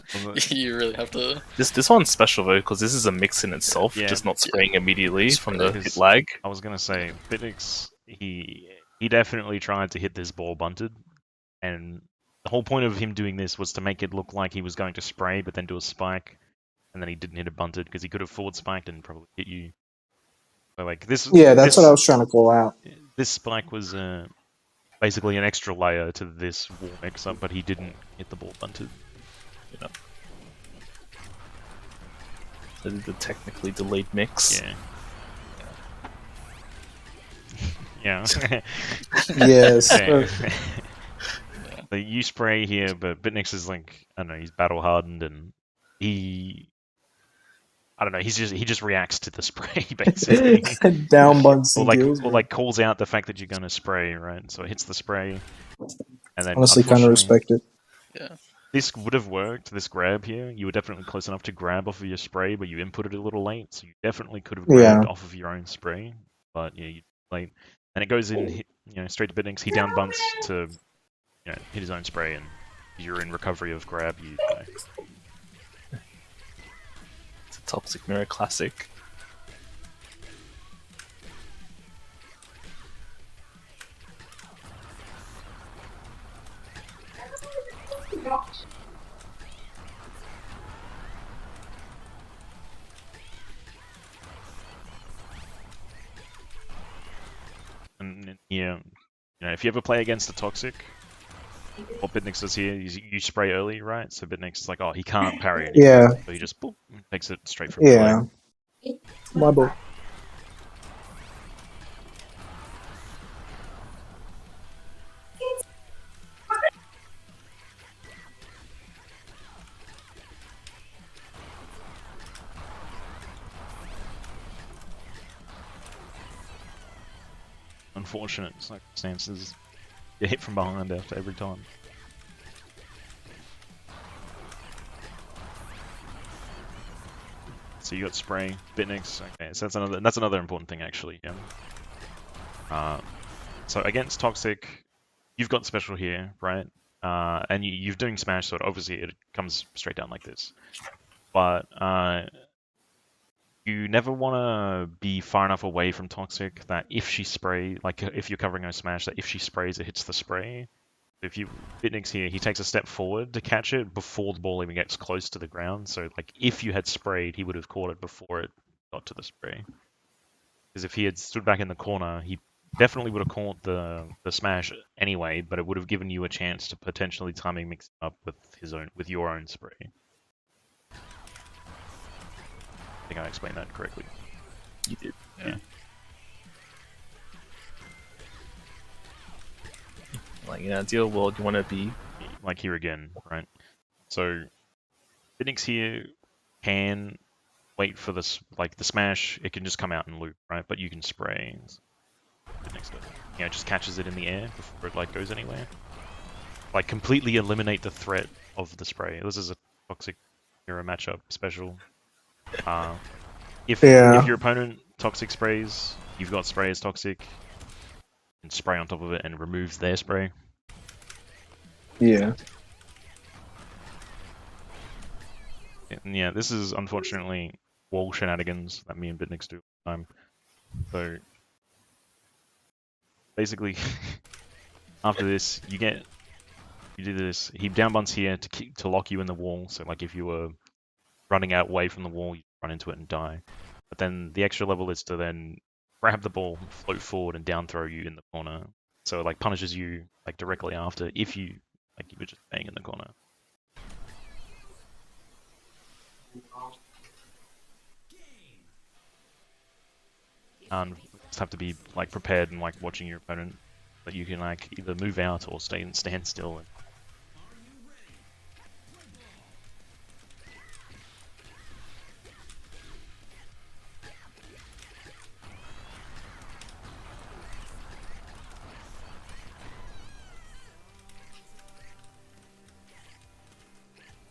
you really have to. This one's special though, because this is a mix in itself, Yeah. just not spraying immediately from the Because hit lag. I was gonna say, Bitnix, he definitely tried to hit this ball bunted, and the whole point of him doing this was to make it look like he was going to spray, but then do a spike, and then he didn't hit a bunted because he could have forward spiked and probably hit you. So like this. Yeah, that's what I was trying to call out. This spike was basically an extra layer to this wall mix-up, but he didn't hit the ball bunted. Yeah. So the technically delayed mix. Yeah. Yeah. Yes. Okay. So you spray here, but Bitnix is like, I don't know, he's battle hardened and I don't know, he just reacts to the spray basically. Down bunts or and like kills. or like calls out the fact that you're gonna spray, right? So it hits the spray, and then Honestly, kind of respect it. Yeah. This would have worked. This grab here, you were definitely close enough to grab off of your spray, but you inputted a little late, so you definitely could have grabbed off of your own spray. But yeah, you late, and it goes in, straight to Bitnix. He down bunts to, hit his own spray, and you're in recovery of grab. You die. It's a Toxic Mirror classic. And yeah, if you ever play against a Toxic, what Bitnix does here is you spray early, right? So Bitnix is like, oh, he can't parry anything. Yeah. So he just boop, takes it straight from your Yeah. leg. My boy. Unfortunate circumstances. You hit from behind after every time. So you got spray, Bitnix. Okay, so that's another important thing actually. Yeah. So against Toxic, you've got special here, right? And you're doing smash, so obviously it comes straight down like this. But you never want to be far enough away from Toxic that if she spray, like if you're covering her smash, that if she sprays, it hits the spray. If you Bitnix here, he takes a step forward to catch it before the ball even gets close to the ground. So like if you had sprayed, he would have caught it before it got to the spray. Because if he had stood back in the corner, he definitely would have caught the smash anyway, but it would have given you a chance to potentially timing mix it up with your own spray. I think I explained that correctly. You did. Yeah. Like in an ideal world, you want to be Like here again, right? So Bitnix here can wait for this, like the smash, it can just come out and loop, right? But you can spray. Bitnix does. It just catches it in the air before it like goes anywhere. Like completely eliminate the threat of the spray. This is a Toxic hero matchup special. If your opponent Toxic sprays, you've got spray as Toxic, and spray on top of it and removes their spray. Yeah. And yeah, this is unfortunately wall shenanigans that me and Bitnix do all the time. So basically, after this, you you do this. He down bunts here to lock you in the wall. So like if you were running out away from the wall, you run into it and die. But then the extra level is to then grab the ball, float forward, and down throw you in the corner. So it like punishes you like directly after if you were just staying in the corner. And you just have to be like prepared and like watching your opponent that you can like either move out or stand still.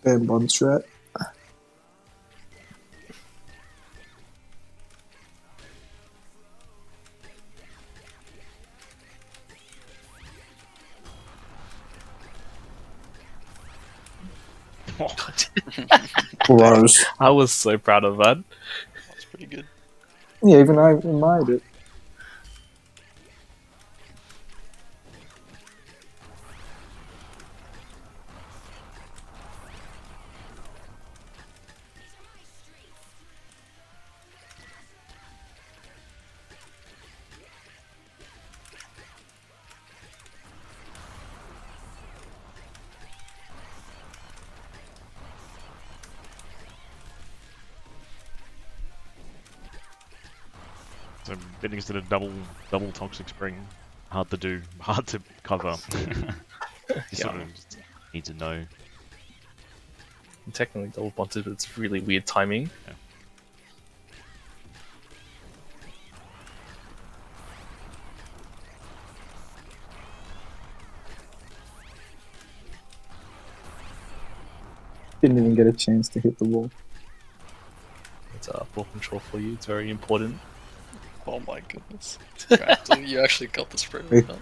Ben Bond threat. Gross. I was so proud of that. That's pretty good. Yeah, even I admired it. So Biddings did a double toxic spring. Hard to do, hard to cover. You sort of just need to know. Technically double bunted, but it's really weird timing. Yeah. Didn't even get a chance to hit the wall. It's ball control for you. It's very important. Oh my goodness. Raptor, you actually got the spray Wait. with that.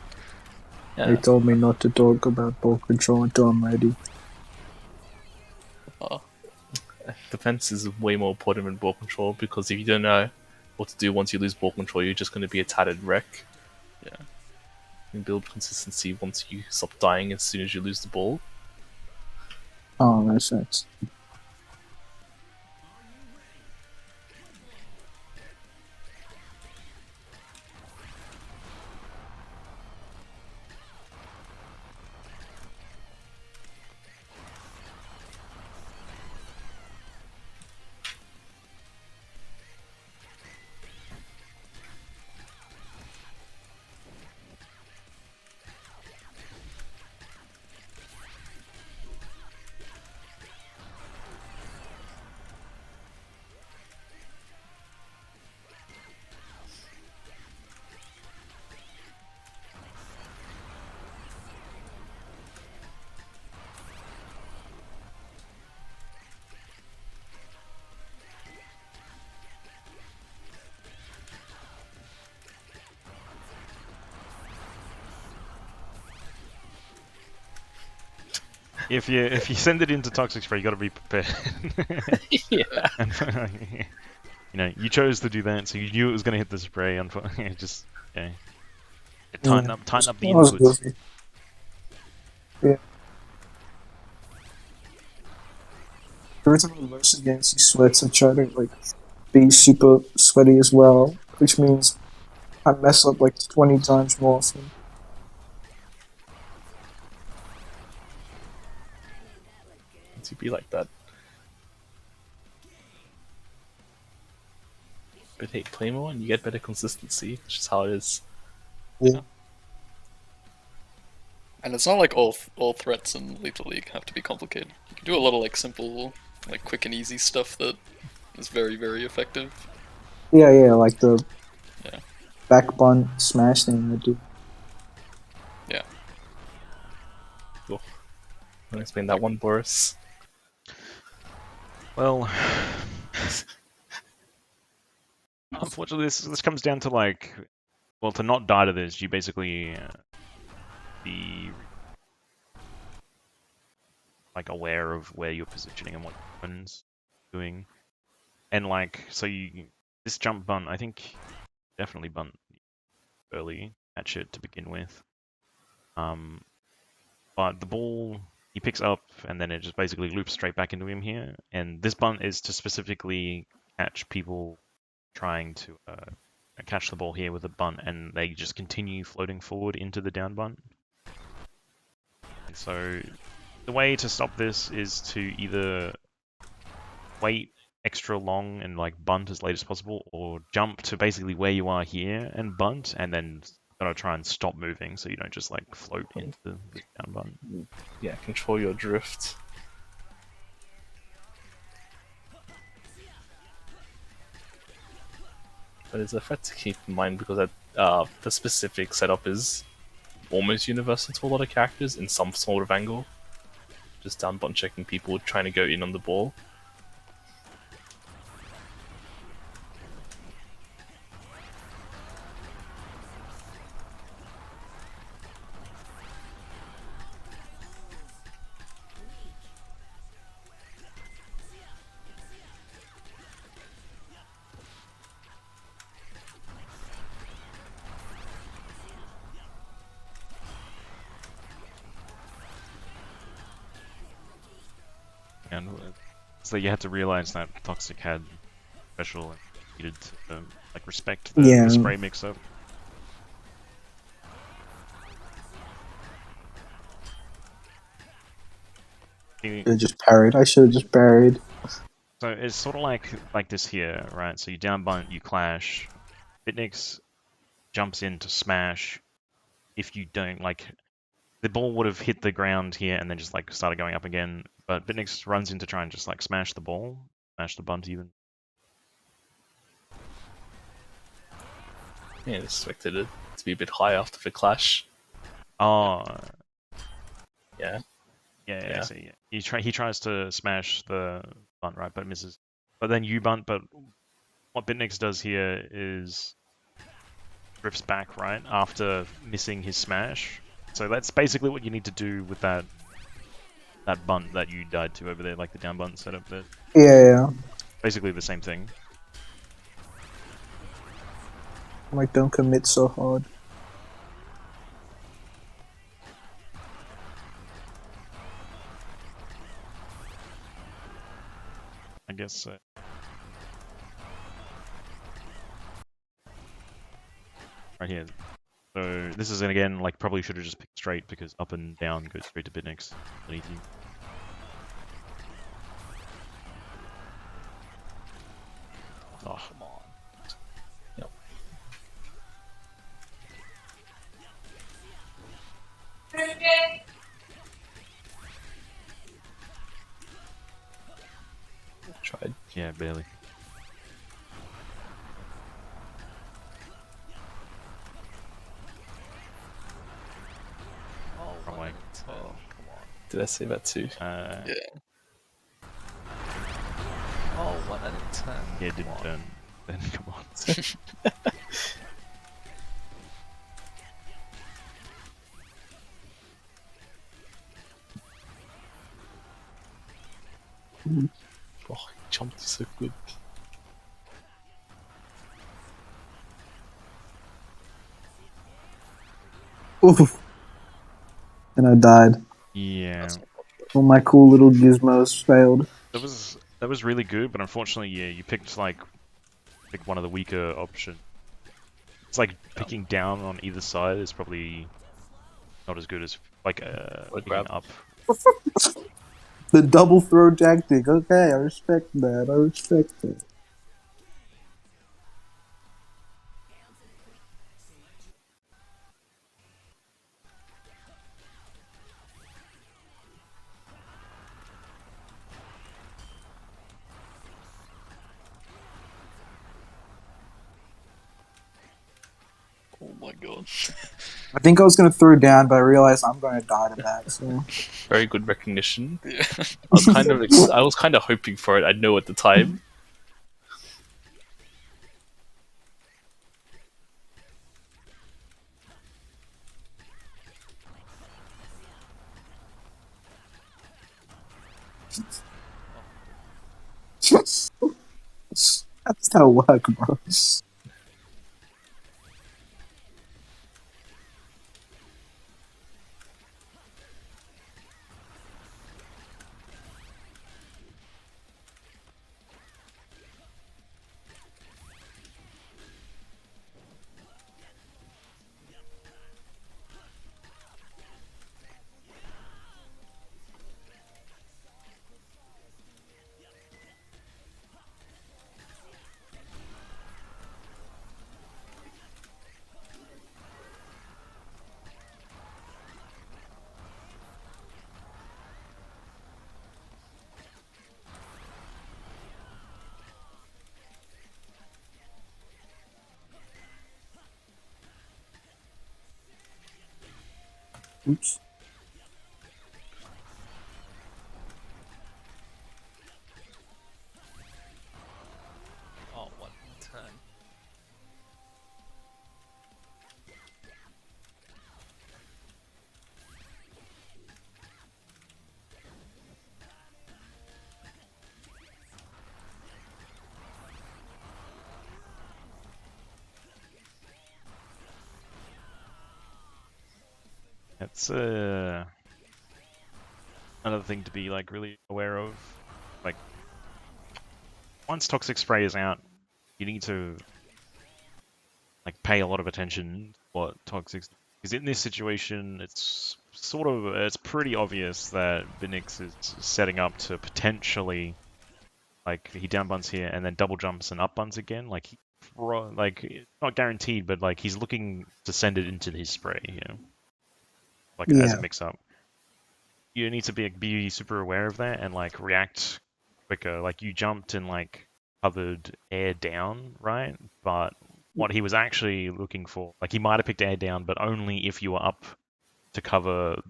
They Yeah. told me not to talk about ball control until I'm ready. Oh, Defense is way more important than ball control because if you don't know what to do once you lose ball control, you're just going to be a tattered wreck. yeah. You build consistency once you stop dying as soon as you lose the ball. Oh, makes sense. If you send it into toxic spray, you got to be prepared. Yeah. And, you chose to do that, so you knew it was going to hit the spray. Unfortunately, just tighten up the I was inputs. guilty. Yeah. Every time I verse against you sweats, I try to like be super sweaty as well, which means I mess up like 20 times more often. To be like that. But hey, play more and you get better consistency. It's just how it is. Yeah. And it's not like all threats in Lethal League have to be complicated. You can do a lot of like simple, like quick and easy stuff that is very, very effective. Yeah, like the Yeah. back bunt smash thing I do. Yeah. Cool. I'll explain that one, Boris. Well, unfortunately, this comes down to like, well, to not die to this, you basically be like aware of where you're positioning and what your opponent's doing, and like so this jump bunt, I think definitely bunt early at shit to begin with. but the ball he picks up and then it just basically loops straight back into him here. And this bunt is to specifically catch people trying to catch the ball here with a bunt, and they just continue floating forward into the down bunt. And so the way to stop this is to either wait extra long and like bunt as late as possible, or jump to basically where you are here and bunt, and then gotta try and stop moving so you don't just like float into the down bunt. Yeah, control your drift. But it's a threat to keep in mind because that, the specific setup is almost universal to a lot of characters in some sort of angle. Just down button checking people trying to go in on the ball. And so you had to realize that Toxic had special and needed to like respect the spray mix-up. I just parried. I should have just parried. So it's sort of like this here, right? So you down bunt, you clash. Bitnix jumps in to smash. If you don't like, the ball would have hit the ground here and then just like started going up again. But Bitnix runs in to try and just like smash the ball, smash the bunt even. Yeah, expected it to be a bit high after the clash. Oh, Yeah. yeah. So yeah, he tries to smash the bunt, right, but misses. But then you bunt. But what Bitnix does here is drifts back, right, after missing his smash. So that's basically what you need to do with that bunt that you died to over there, like the down bunt setup there. Yeah. Basically the same thing. Like, don't commit so hard. I guess so. Right here. So this is again like probably should have just picked straight because up and down goes straight to Bitnix underneath you. Oh, come on. Yep. Tried. Yeah, barely. Wrong way. Oh, come on. Did I say that too? Yeah. Oh, 1 out of 10. Yeah, didn't turn. Then come on. Oh, he jumped so good. Oof. And I died. Yeah. All my cool little gizmos failed. That was really good, but unfortunately, yeah, you picked like one of the weaker options. It's like picking down on either side is probably not as good as like picking grab. up. The double throw tactic. Okay, I respect that. I respect it. Oh my god. I think I was gonna throw down, but I realized I'm gonna die to that. So Very good recognition. Yeah. I was kind of hoping for it. I know at the time. that's how it works, bro. Oops. Oh, one turn. It's another thing to be like really aware of. Like once toxic spray is out, you need to like pay a lot of attention to what toxic. Because in this situation, it's pretty obvious that Binix is setting up to potentially like he down bunts here and then double jumps and up bunts again. Like not guaranteed, but like he's looking to send it into his spray, you know, like as a Yeah. mix up. You need to be super aware of that and like react quicker. Like you jumped and like covered air down, right? But what he was actually looking for, like he might have picked air down, but only if you were up to cover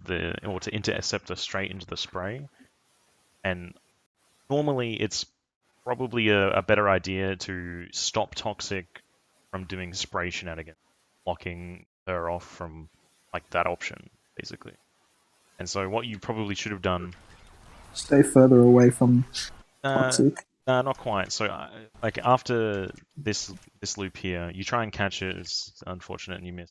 or to intercept straight into the spray. And normally it's probably a better idea to stop Toxic from doing spray shenanigans, blocking her off from like that option, basically. And so what you probably should have done. Stay further away from Uh, toxic. not quite. So, like after this loop here, you try and catch it. It's unfortunate and you miss.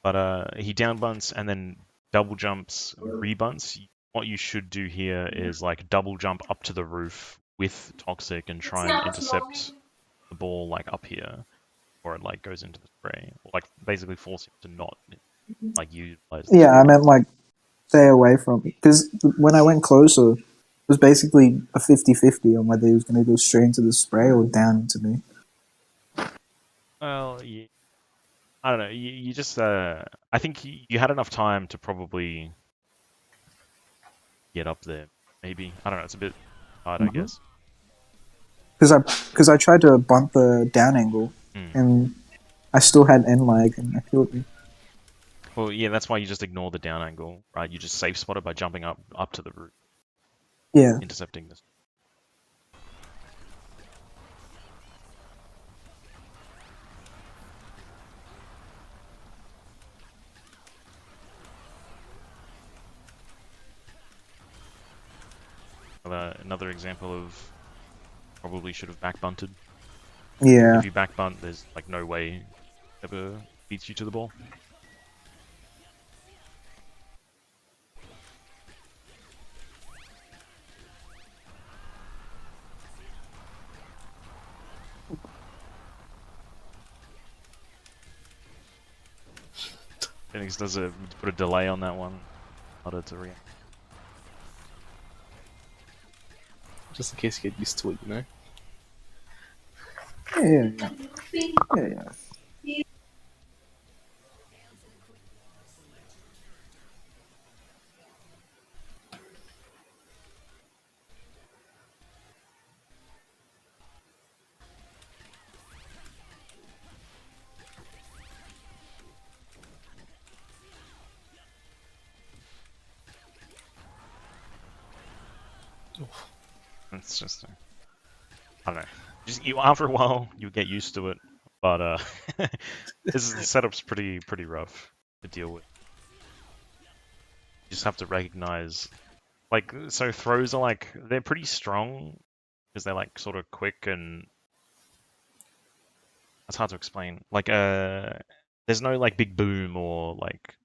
But he down bunts and then double jumps, rebunts. What you should do here is like double jump up to the roof with Toxic and try and intercept the ball like up here, or it like goes into the spray, or like basically force him to not like utilize. Yeah, I meant like stay away from, because when I went closer, it was basically a 50-50 on whether he was going to go straight into the spray or down into me. Well, yeah. I don't know. You just I think you had enough time to probably get up there. Maybe I don't know. It's a bit hard, I guess. Because I tried to bunt the down angle and I still had end lag and I killed me. Well, yeah, that's why you just ignore the down angle, right? You just safe spot it by jumping up to the roof, Yeah. intercepting this. Another example of probably should have back bunted. Yeah. If you back bunt, there's like no way ever beats you to the ball. Phoenix does put a delay on that one, harder to react. Just in case you get used to it, you know? Yeah. It's just, I don't know. After a while, you get used to it, but the setup's pretty rough to deal with. You just have to recognize, like, so throws are like they're pretty strong because they're like sort of quick and it's hard to explain. Like, there's no like big boom or like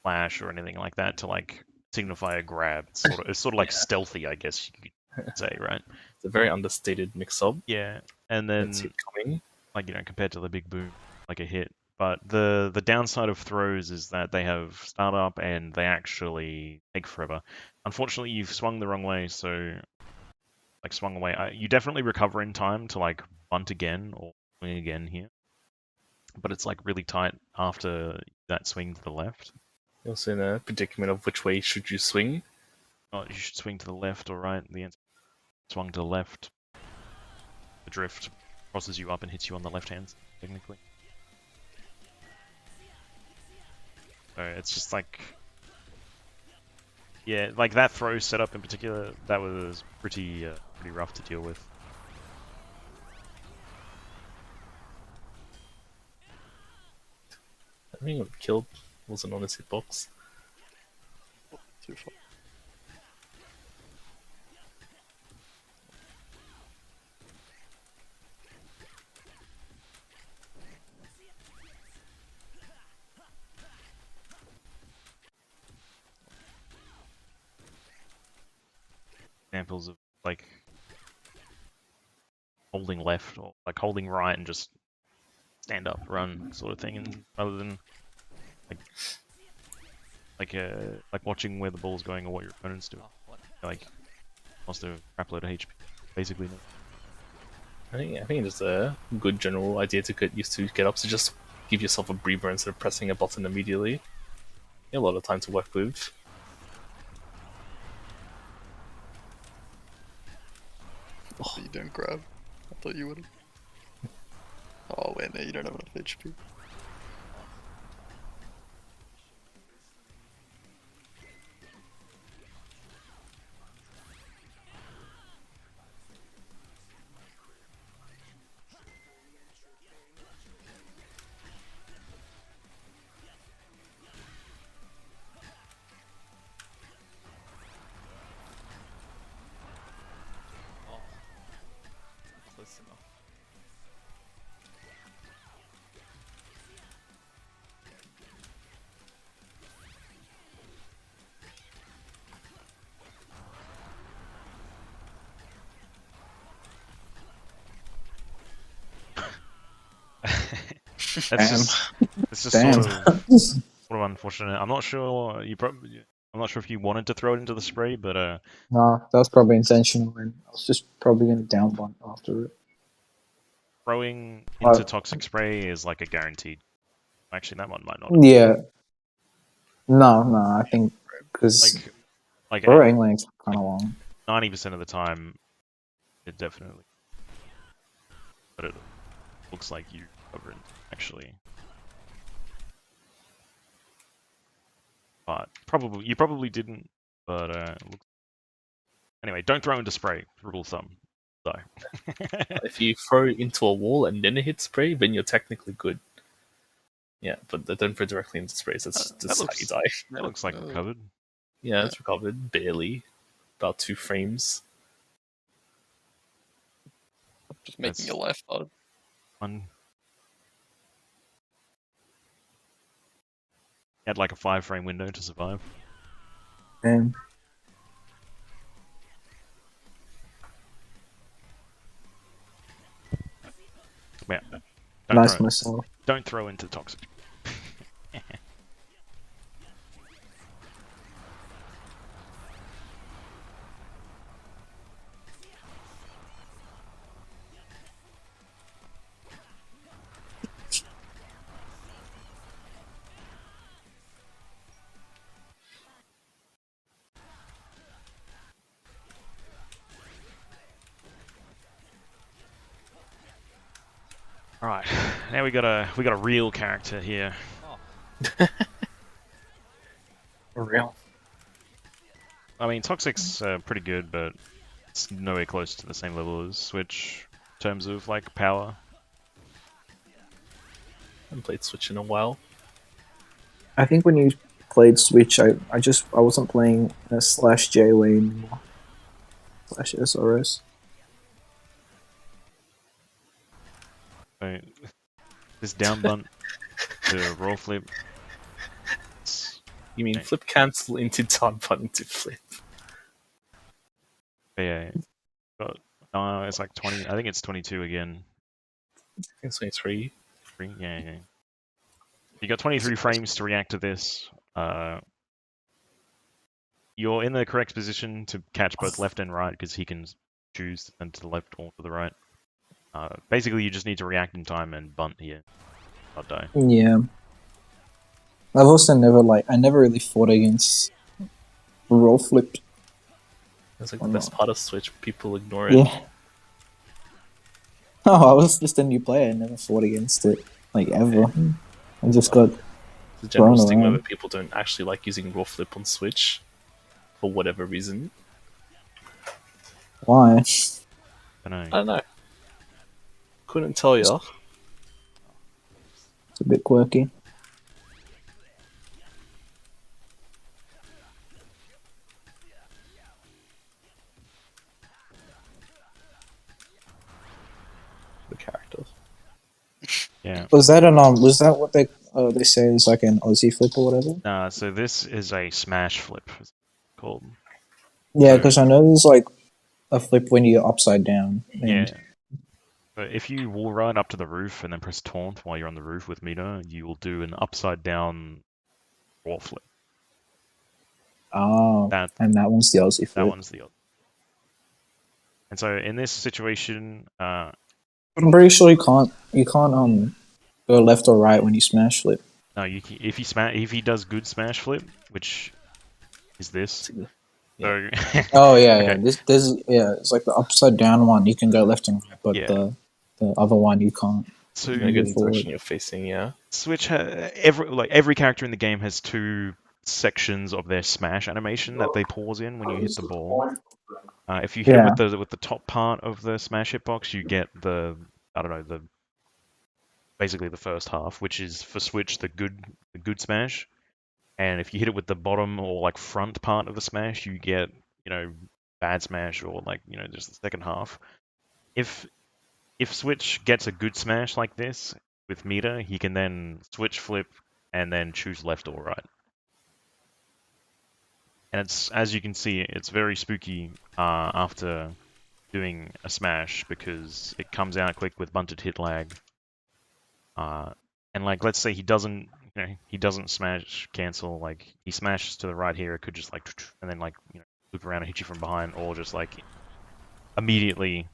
flash or anything like that to like signify a grab. It's sort of like stealthy, I guess you could say, right? It's a very understated mix-up. Yeah, and then That's it coming. like compared to the big boom, like a hit. But the downside of throws is that they have startup and they actually take forever. Unfortunately, you've swung the wrong way, so like swung away. You definitely recover in time to like bunt again or swing again here, but it's like really tight after that swing to the left. You're also in a predicament of which way should you swing. Oh, you should swing to the left or right. The answer swung to the left. The drift crosses you up and hits you on the left hand, technically. So it's just like Yeah, like that throw setup in particular, that was pretty rough to deal with. I think it killed wasn't on his hitbox. Too far. Examples of like holding left or like holding right and just stand up, run sort of thing, and rather than like watching where the ball's going or what your opponent's doing. Like lost a crap load of HP, basically. I think it's a good general idea to get used to get up. So just give yourself a breather instead of pressing a button immediately. You have a lot of time to work with. Oh, you don't grab. I thought you would. Oh wait, no, you don't have enough HP. Close enough. It's just Damn. sort of unfortunate. I'm not sure I'm not sure if you wanted to throw it into the spray, but No, that was probably intentional, and I was just probably going to down one after it. throwing into toxic spray is like a guaranteed. Actually, that one might not. Yeah. No, I think because Like throwing lane's kind of long. 90% of the time, it definitely. But it looks like you covered actually. But you probably didn't. But anyway, don't throw into spray. Rule of thumb. So. If you throw into a wall and then it hits spray, then you're technically good. Yeah, but don't throw directly into sprays. That's how you die. That looks like recovered. Yeah, it's recovered barely, about 2 frames. Just making your life hard. One. Had like a 5-frame window to survive. And Yeah. nice missile. Don't throw into toxic. Alright, now we got a real character here. For real. I mean, Toxic's pretty good, but it's nowhere close to the same level as Switch in terms of like power. I haven't played Switch in a while. I think when you played Switch, I wasn't playing /J way anymore. /SRS. So, this down bunt, the roll flip. You mean flip cancel into down button to flip? Yeah, but it's like 20. I think it's 22 again. I think it's 23. Yeah. You got 23 frames to react to this. You're in the correct position to catch both left and right because he can choose and to the left or to the right. Basically, you just need to react in time and bunt here, not die. Yeah. I've also I never really fought against roll flipped. That's like the best part of Switch. People ignore it. Yeah. Oh, I was just a new player. I never fought against it, like ever. I just got The general thrown stigma around. that people don't actually like using raw flip on Switch. for whatever reason. Why? I know. I don't know. Couldn't tell you. It's a bit quirky. The characters. Yeah. Was that what they say is like an Aussie flip or whatever? So this is a smash flip, it's called. Yeah, So- because I know there's like a flip when you're upside down. And Yeah. But if you wall run up to the roof and then press taunt while you're on the roof with meter, you will do an upside down wall flip. Oh, That and that one's the Aussie that flip. one's the other. And so in this situation, But I'm pretty sure you can't go left or right when you smash flip. no, if he does good smash flip, which is this. So Oh yeah, yeah. okay. It's like the upside down one. You can go left and right, but Yeah. the other one you can't. So You get the forward. direction you're facing, yeah. Switch every character in the game has two sections of their smash animation that they pause in when you hit the ball. If you hit it with the top part of the smash hitbox, you get the basically the first half, which is for Switch the good smash. And if you hit it with the bottom or like front part of the smash, you get bad smash or like just the second half. If Switch gets a good smash like this with meter, he can then switch flip and then choose left or right. And it's, as you can see, it's very spooky after doing a smash because it comes out quick with bunted hit lag. And like, let's say he doesn't smash cancel, like he smashes to the right here, it could just like, and then like loop around and hit you from behind, or just like immediately.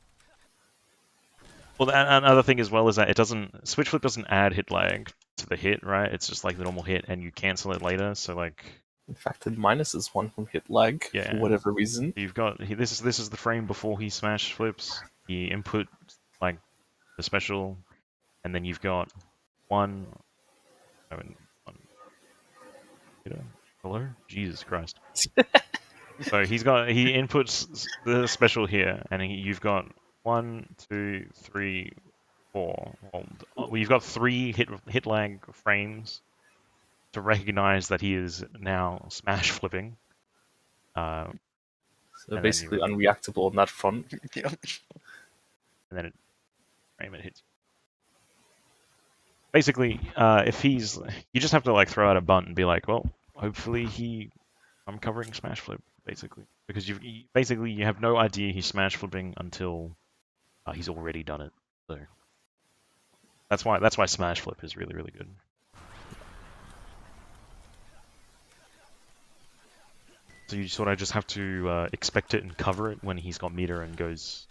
Well, another thing as well is that switch flip doesn't add hit lag to the hit, right? It's just like the normal hit, and you cancel it later. So like, In fact, it minuses one from hit lag for whatever reason. you've got this is the frame before he smash flips. He input like the special, and then you've got one. Hello, Jesus Christ. So he inputs the special here, and you've got 1, 2, 3, 4. Well, you've got 3 hit lag frames to recognize that he is now smash flipping. So basically unreactable on that front. Yeah. And then frame it hits. Basically, you just have to like throw out a bunt and be like, well, hopefully I'm covering smash flip, basically, because you have no idea he's smash flipping until he's already done it. So that's why smash flip is really, really good. So you sort of just have to expect it and cover it when he's got meter and goes.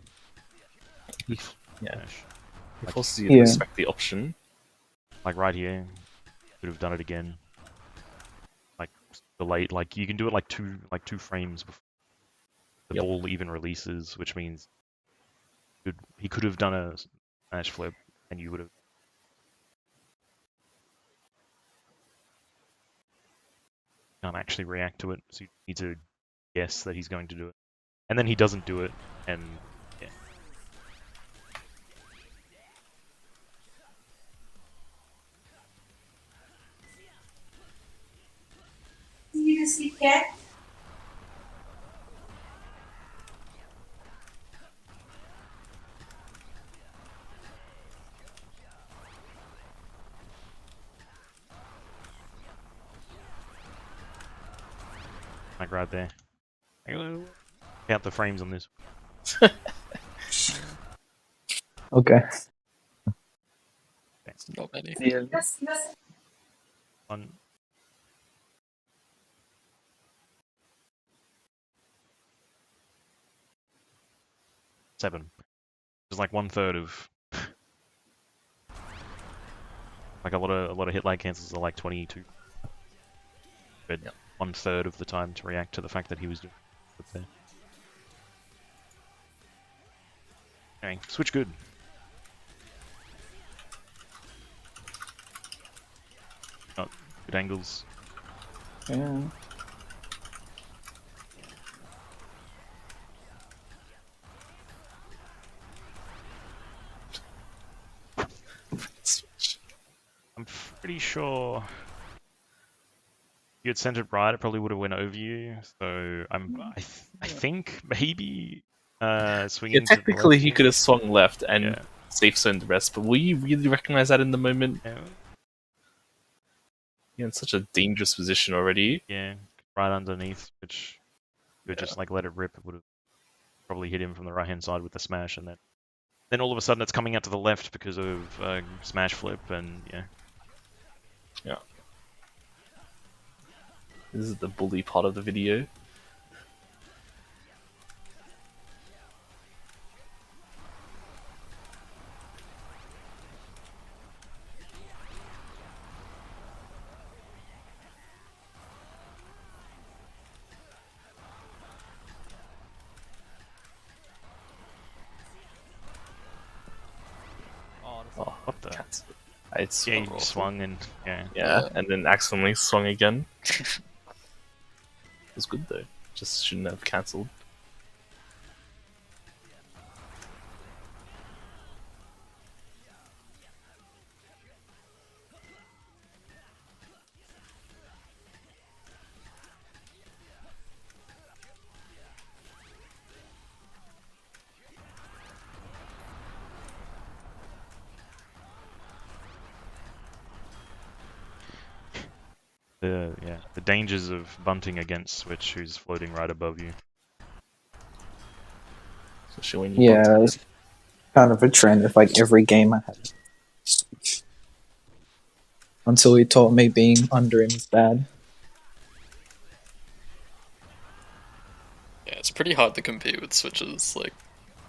Yeah. Smash. It forces you to respect the option. Like right here, could have done it again. Like delayed, like you can do it like two frames before the ball even releases, which means he could have done a smash flip, and you would have. Can't actually react to it, so you need to guess that he's going to do it, and then he doesn't do it, and yeah. You see cat? Like right there. Count the frames on this. Okay. Not many. Yeah. Yes. 1. 7. It's like 1/3 of. Like a lot of hit lag cancels are like 22. But 1/3 of the time to react to the fact that he was doing it there. Okay, switch good. Got good angles. Yeah. pretty sure you had sent it right, it probably would have went over you. So I think maybe Yeah, swinging to the technically left. he could have swung left and Yeah. safe zoned the rest, but will you really recognize that in the moment? Yeah, You're in such a dangerous position already. yeah, right underneath, which you would just like let it rip. It would have probably hit him from the right hand side with the smash, and then all of a sudden it's coming out to the left because of smash flip, and yeah. Yeah. This is the bully part of the video. Oh, What the? cancel. It's Yeah, you swung and yeah. yeah, and then accidentally swung again. It was good though. Just shouldn't have cancelled. The dangers of bunting against Switch, who's floating right above you. Especially when you Yeah, it's kind of a trend with like every game I had. Until he taught me being under him is bad. Yeah, it's pretty hard to compete with Switch's like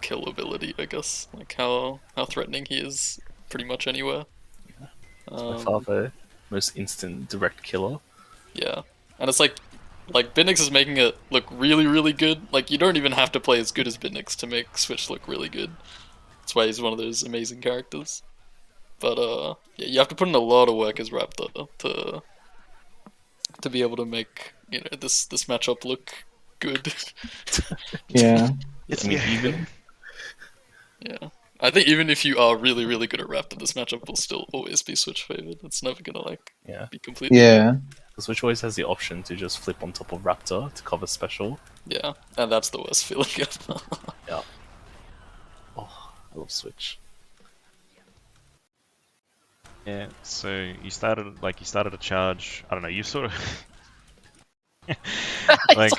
kill ability, I guess. Like how threatening he is pretty much anywhere. by far the most instant direct killer. Yeah, and it's like Bitnix is making it look really, really good. Like you don't even have to play as good as Bitnix to make Switch look really good. That's why he's one of those amazing characters. But yeah, you have to put in a lot of work as Raptor to be able to make this matchup look good. Yeah. It's I mean, even Yeah, I think even if you are really, really good at Raptor, this matchup will still always be Switch favored. It's never gonna yeah, be completely Yeah. the Switch always has the option to just flip on top of Raptor to cover special. Yeah, and that's the worst feeling ever. Yeah. Oh, I love Switch. Yeah, so you started a charge. I don't know. You sort of like.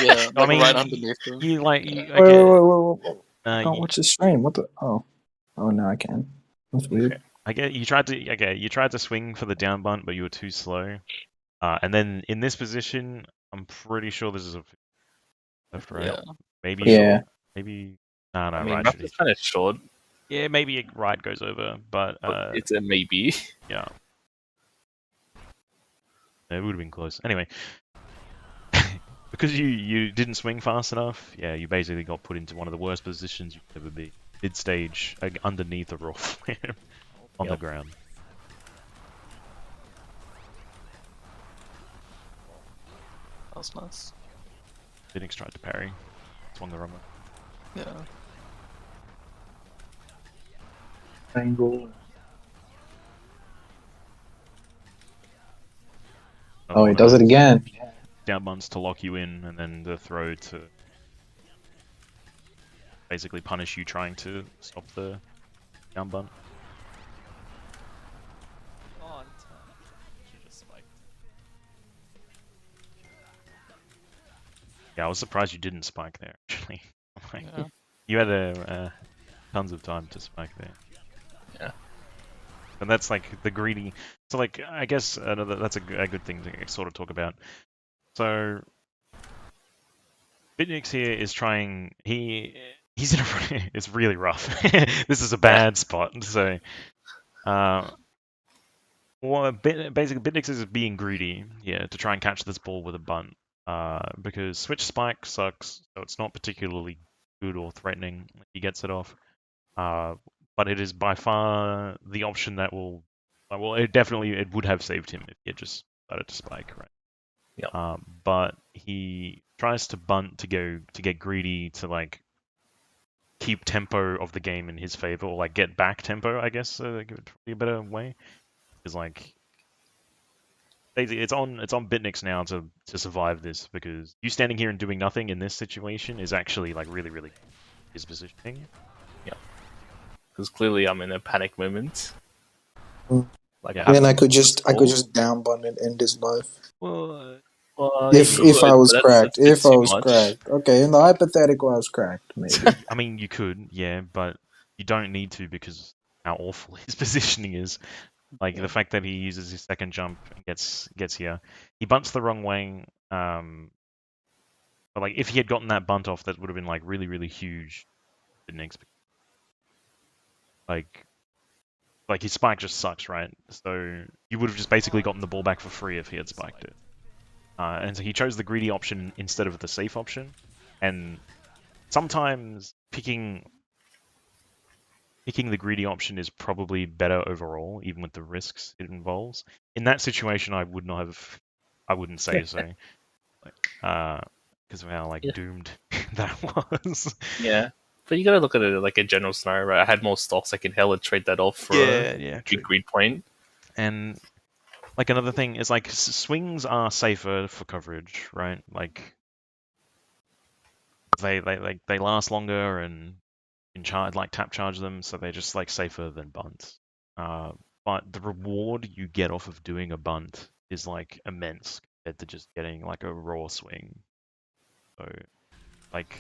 Yeah, I mean, right underneath him. you like you. Wait, wait, Okay. wait, wait, wait. I can't You, watch the stream. What the? Oh. Oh, no, I can. That's weird. Okay. I get you tried to. Okay, you tried to swing for the down bunt, but you were too slow. And then in this position, I'm pretty sure this is a left right. Yeah, Maybe. Yeah. Maybe. No, I mean, right should Raptor's hit. kind of short. Yeah, maybe right goes over, but But it's a maybe. yeah. It would have been close. Anyway, because you didn't swing fast enough, yeah, you basically got put into one of the worst positions you could ever be. Mid stage, underneath a raw flare on the Yep. ground. that was nice. Phoenix tried to parry, swung the wrong way. Yeah, Angle. Another Oh, he one of does it those again. Down bunts to lock you in, and then the throw to basically punish you trying to stop the down bunt. Yeah, I was surprised you didn't spike there. Actually, like, yeah. you had tons of time to spike there. Yeah. And that's like the greedy. So like, I guess that's a good thing to sort of talk about. So Bitnix here is trying. He's in a. It's really rough. This is a bad spot. So, well, basically, Bitnix is being greedy here to try and catch this ball with a bunt. Because switch spike sucks, so it's not particularly good or threatening. He gets it off. But it is by far the option that will. Well, it would have saved him if he had just started to spike, right? Yeah. But he tries to bunt to get greedy to like keep tempo of the game in his favor, or like get back tempo, I guess, give it a better way. Because like it's on Bitnix now to survive this, because you standing here and doing nothing in this situation is actually like really good. His positioning. Because clearly I'm in a panic moment. Mm. Like Yeah. I have Then to I could push just forward. down button and end his life. Well, Well, If you I could, was but cracked, that's a bit if I too was much. cracked. Okay, in the hypothetical, I was cracked. Maybe. I mean, you could, yeah, but you don't need to, because how awful his positioning is. Like the fact that he uses his second jump and gets here, he bunts the wrong way. But like if he had gotten that bunt off, that would have been like really huge. Didn't expect. Like his spike just sucks, right? So you would have just basically gotten the ball back for free if he had spiked it. And so he chose the greedy option instead of the safe option. And sometimes picking the greedy option is probably better overall, even with the risks it involves. In that situation, I wouldn't say so, because of how like Yeah. doomed that was. Yeah. But you gotta look at it like a general scenario, right? I had more stocks, I can hella trade that off for a True. big greed point. And like another thing is like swings are safer for coverage, right? Like they last longer and in charge like tap charge them, so they're just like safer than bunts. But the reward you get off of doing a bunt is like immense compared to just getting like a raw swing. So like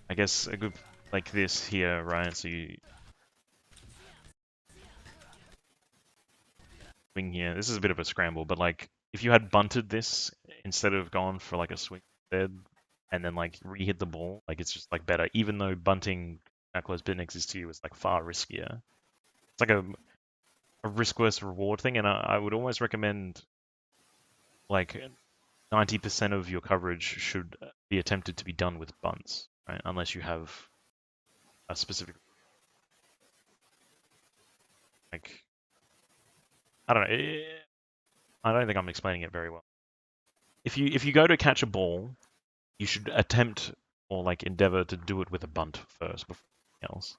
I guess a good like this here, right? So you swing here. This is a bit of a scramble, but like if you had bunted this instead of gone for like a swing instead, and then like re-hit the ball, like it's just like better. Even though bunting how close Bitnix is to you is like far riskier. It's like a risk versus reward thing, and I would almost recommend like 90% of your coverage should be attempted to be done with bunts, right? Unless you have a specific like I don't know. I don't think I'm explaining it very well. If you go to catch a ball, you should attempt or like endeavor to do it with a bunt first before anything else.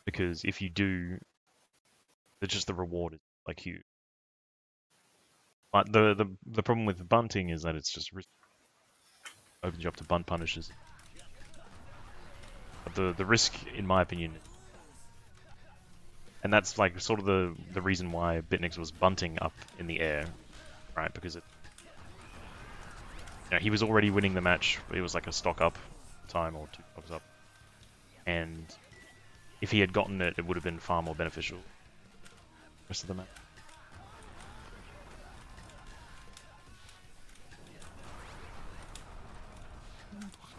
Because if you do, it's just the reward is like huge. But the problem with bunting is that it's just opens you up to bunt punishes. But the risk, in my opinion, and that's like sort of the reason why Bitnix was bunting up in the air, right? Because he was already winning the match. It was like a stock up time or 2 stocks up, and if he had gotten it, it would have been far more beneficial. The rest of the match.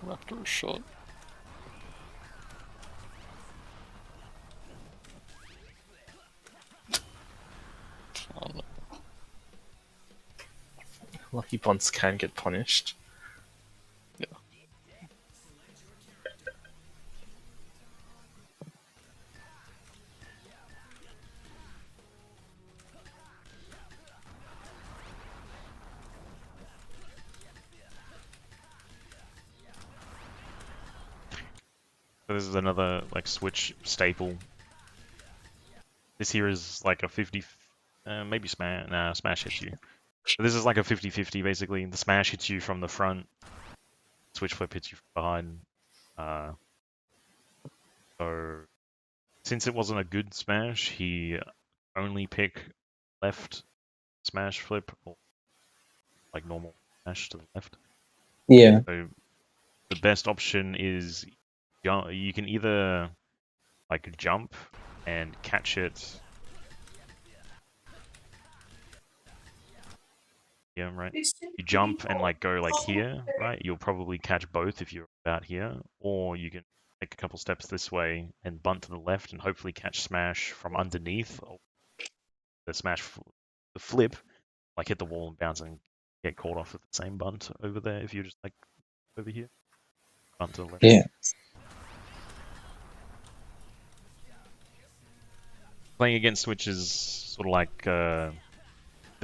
Raptor shot. Oh, no. Lucky bunts can get punished. Yeah. So this is another like switch staple. This here is like a 50, maybe smash. Nah, smash hits you. So this is like a 50-50 basically. The smash hits you from the front. Switch flip hits you from behind. So since it wasn't a good smash, he only pick left smash flip or like normal smash to the left. Yeah. So the best option is you can either like jump and catch it. Yeah, right. You jump and like go like here, right? You'll probably catch both if you're about here, or you can take a couple steps this way and bunt to the left and hopefully catch smash from underneath. Or the smash, the flip, like hit the wall and bounce and get caught off with the same bunt over there if you're just like over here. Bunt to the left. Yeah. Playing against Switch is sort of like the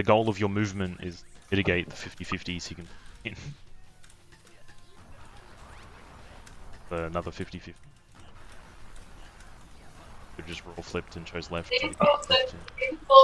goal of your movement is mitigate the 50-50s you can win. Another 50-50. could just roll flipped and chose left. So you Info, could left too. info,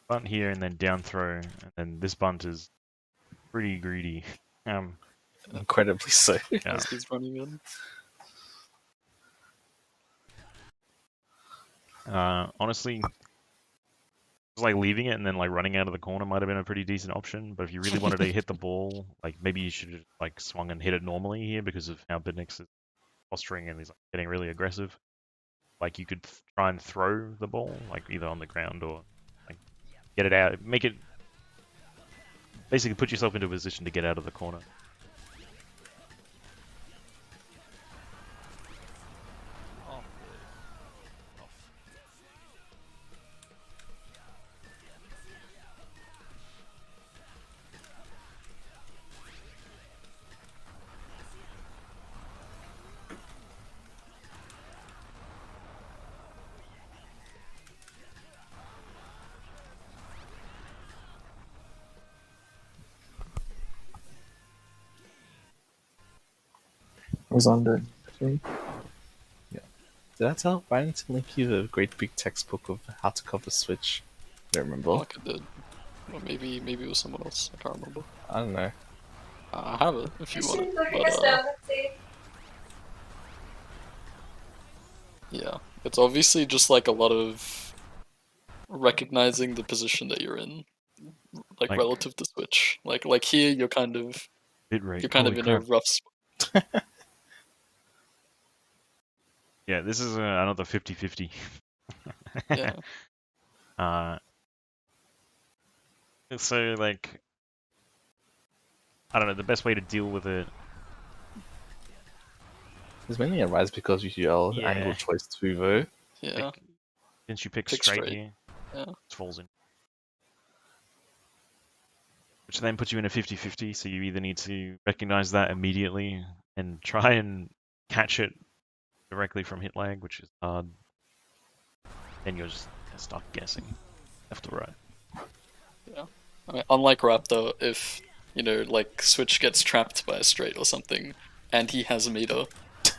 Bunt here and then down throw, and then this bunt is pretty greedy. Incredibly so. Yeah. As he's running in. Honestly, just like leaving it and then like running out of the corner might have been a pretty decent option. But if you really wanted to hit the ball, like maybe you should have like swung and hit it normally here because of how Benix is posturing and he's like getting really aggressive. Like you could try and throw the ball, like either on the ground or like get it out, make it basically put yourself into a position to get out of the corner. It was under 3. Did I tell Ryan to link you the great big textbook of how to cover Switch? I don't remember. Like I did. Or maybe it was someone else. I can't remember. I don't know. I have it if you want it. info. But yeah, it's obviously just like a lot of recognizing the position that you're in, like Like- relative to Switch. Like here, you're kind of Bitrate. you're kind of Holy in crap. a rough spot. Yeah, this is another 50-50. Yeah. So like, I don't know, the best way to deal with it. It's mainly a rise because you yell Yeah. angle choice 2 though. Yeah. Like, since you pick Pick straight, straight. here, Yeah. it falls in. Which then puts you in a 50-50, so you either need to recognize that immediately and try and catch it directly from hit lag, which is hard. Then you're just stuck guessing left or right. I mean, unlike Raptor, if like Switch gets trapped by a straight or something, and he has a meter,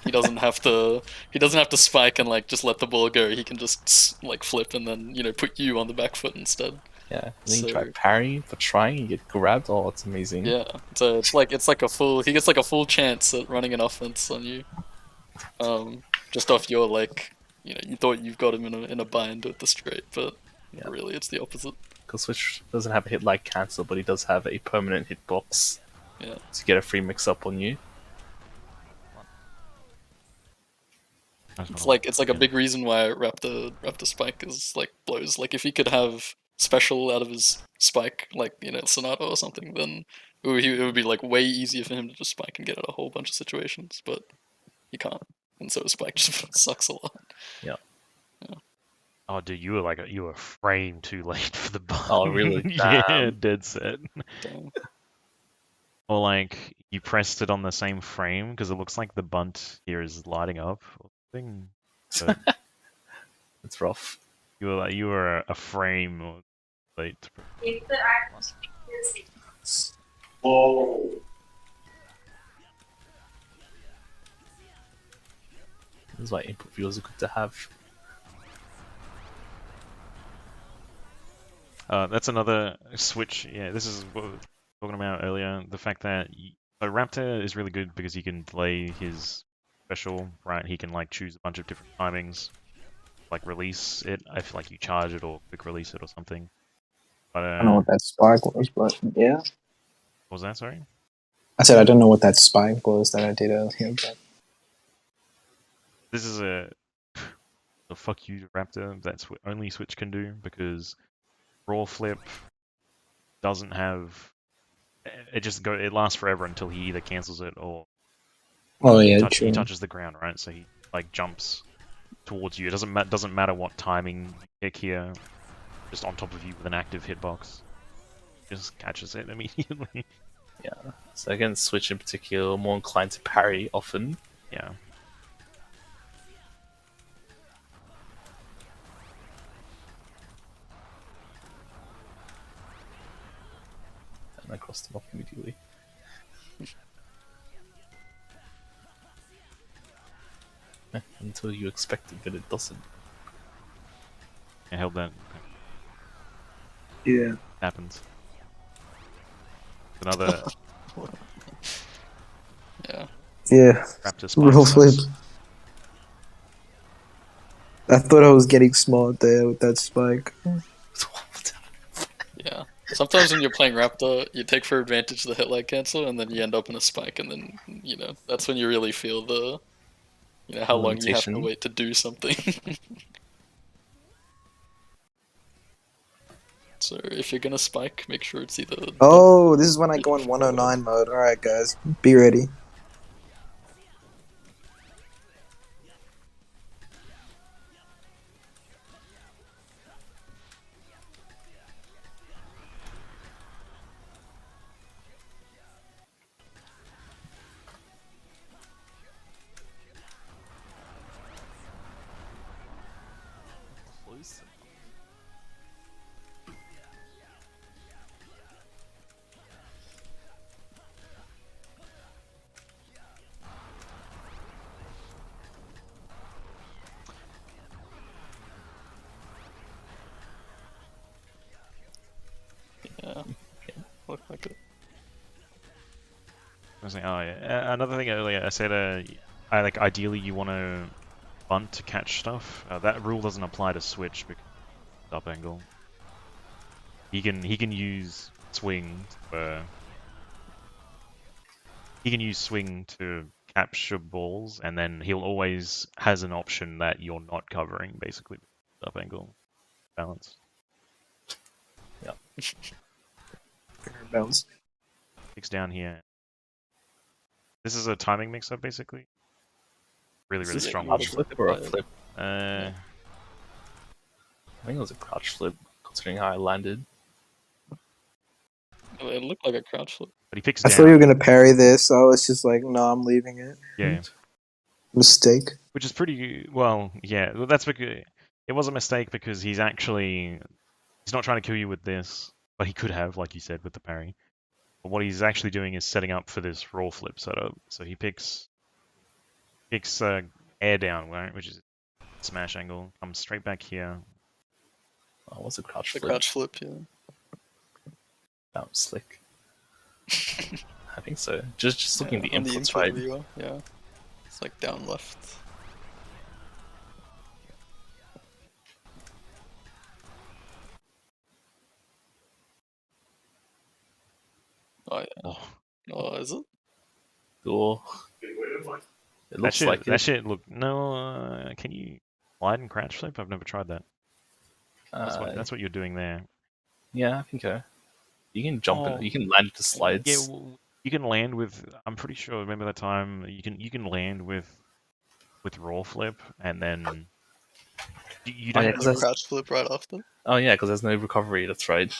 he doesn't have to. He doesn't have to spike and like just let the ball go. He can just like flip and then put you on the back foot instead. Yeah. And then you So- try parry for trying, you get grabbed. Oh, it's amazing. Yeah, so it's like a full. He gets like a full chance at running an offense on you. Just off your like, you thought you've got him in a bind with the straight, but Yeah. really it's the opposite. Because Switch doesn't have a hit like cancel, but he does have a permanent hitbox Yeah. to get a free mix up on you. It's like a big reason why Raptor Spike is like blows. Like if he could have special out of his spike, like Sonata or something, then it would be like way easier for him to just spike and get out a whole bunch of situations. But he can't, and so spike just sucks a lot. Oh, dude, you were you were frame too late for the button. Oh, really? Yeah, Damn. dead set. Damn. Or like you pressed it on the same frame because it looks like the bunt here is lighting up or something. But It's rough. you were a frame or late. This is why input viewers are good to have. That's another switch. Yeah, this is what we were talking about earlier. The fact that so Raptor is really good because he can delay his special, right? He can like choose a bunch of different timings, like release it if like you charge it or quick release it or something. But I don't know what that spike was, but yeah. what was that? Sorry. I said I don't know what that spike was that I did earlier, but This is a fuck you to Raptor. That's what only Switch can do because raw flip doesn't have it lasts forever until he either cancels it or Oh yeah, he true. touches the ground, right? So he like jumps towards you. It doesn't matter what timing you pick here. Just on top of you with an active hitbox, just catches it immediately. Yeah. So against Switch in particular, more inclined to parry often. Yeah. And I crossed him off immediately. Until you expect it, but it doesn't. I held that. Yeah. Happens. Another Yeah. Yeah. Raptor Real spike flip. sucks. I thought I was getting smart there with that spike. Yeah. Sometimes when you're playing Raptor, you take for advantage the hit lag cancel, and then you end up in a spike, and then that's when you really feel the how long you have to Limitation. wait to do something. So if you're gonna spike, make sure it's either Oh, this is when I go in 109 mode. Alright, guys. Be ready. Close. Yeah. Look like it. I was like, oh yeah. Another thing earlier, I said, I like ideally you want to bunt to catch stuff. That rule doesn't apply to Switch because of up angle. He can use swing to capture balls, and then he'll always has an option that you're not covering, basically up angle balance. Bounce. Kicks down here. This is a timing mix-up, basically. Really Is this a strong crouch move. flip or a flip? Uh, I think it was a crouch flip, considering how I landed. It looked like a crouch flip. but he picks I down. thought you were gonna parry this, so I was just like, no, I'm leaving it. Yeah. Mistake. Which is pretty well, yeah. Well, that's because it was a mistake because he's not trying to kill you with this, but he could have, like you said, with the parry. But what he's actually doing is setting up for this roll flip setup. So he picks air down, right, which is smash angle, comes straight back here. Oh, what's a crouch The flip? crouch flip, yeah. That was slick. I think so. Just looking at the On the inputs, input right? viewer, yeah. It's like down left. Oh yeah. Oh, is it? Or it That looks shit, like that it. shit look. No, can you slide and crouch flip? I've never tried that. That's what you're doing there. Yeah, I think so. You can jump Oh. in. You can land the slides. Yeah, you can land with. I'm pretty sure. Remember that time you can land with roll flip, and then you Oh, don't. yeah, And 'cause then that's- crouch flip right after. Oh yeah, because there's no recovery. That's right.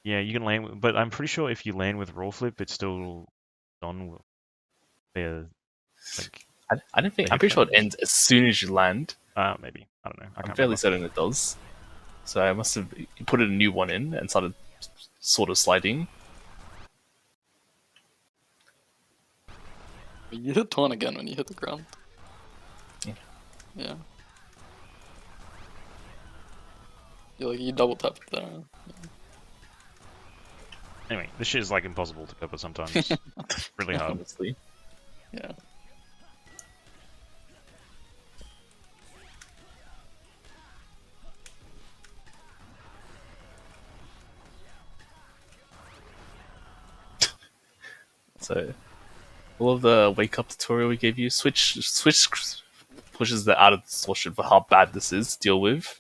Yeah, you can land, but I'm pretty sure if you land with roll flip, it's still on. Yeah, like I don't think. the I'm pretty sure it hitframes. ends as soon as you land. Maybe I don't know. I I'm can't fairly remember. certain it does. So I must have put a new one in and started sort of sliding. You hit taunt again when you hit the ground. Yeah. Yeah. You double tap it there. Anyway, this shit is like impossible to cover sometimes. It's really hard. Honestly. Yeah. So all of the wake up tutorial we gave you, Switch pushes the out of distortion for how bad this is to deal with.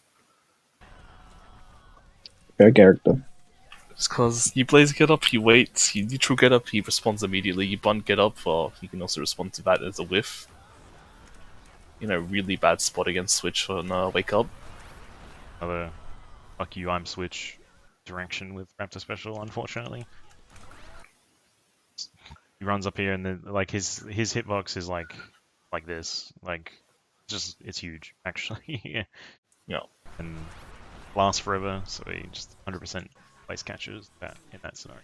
Fair character. Just because you blaze get up, he waits, you neutral get up, he responds immediately. You bunt get up, or he can also respond to that as a whiff. Really bad spot against Switch on wake up. Another fuck you, I'm Switch direction with Raptor special, unfortunately. He runs up here and then like his hitbox is like this. Like just it's huge, actually. Yeah. And lasts forever, so he just 100% place catches that in that scenario.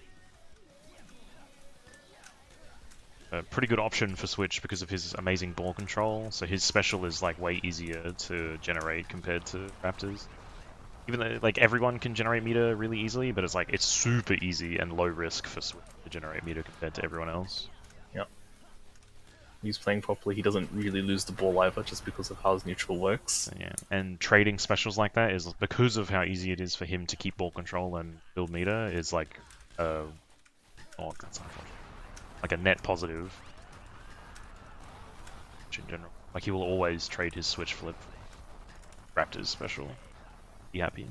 A pretty good option for Switch because of his amazing ball control. So his special is like way easier to generate compared to Raptors. Even though like everyone can generate meter really easily, but it's like it's super easy and low risk for Switch to generate meter compared to everyone else. Yep. He's playing properly, he doesn't really lose the ball either just because of how his neutral works. So, yeah, and trading specials like that is because of how easy it is for him to keep ball control and build meter is like that's unfortunate. Like a net positive in general. Like he will always trade his switch flip for Raptors special. Be happy.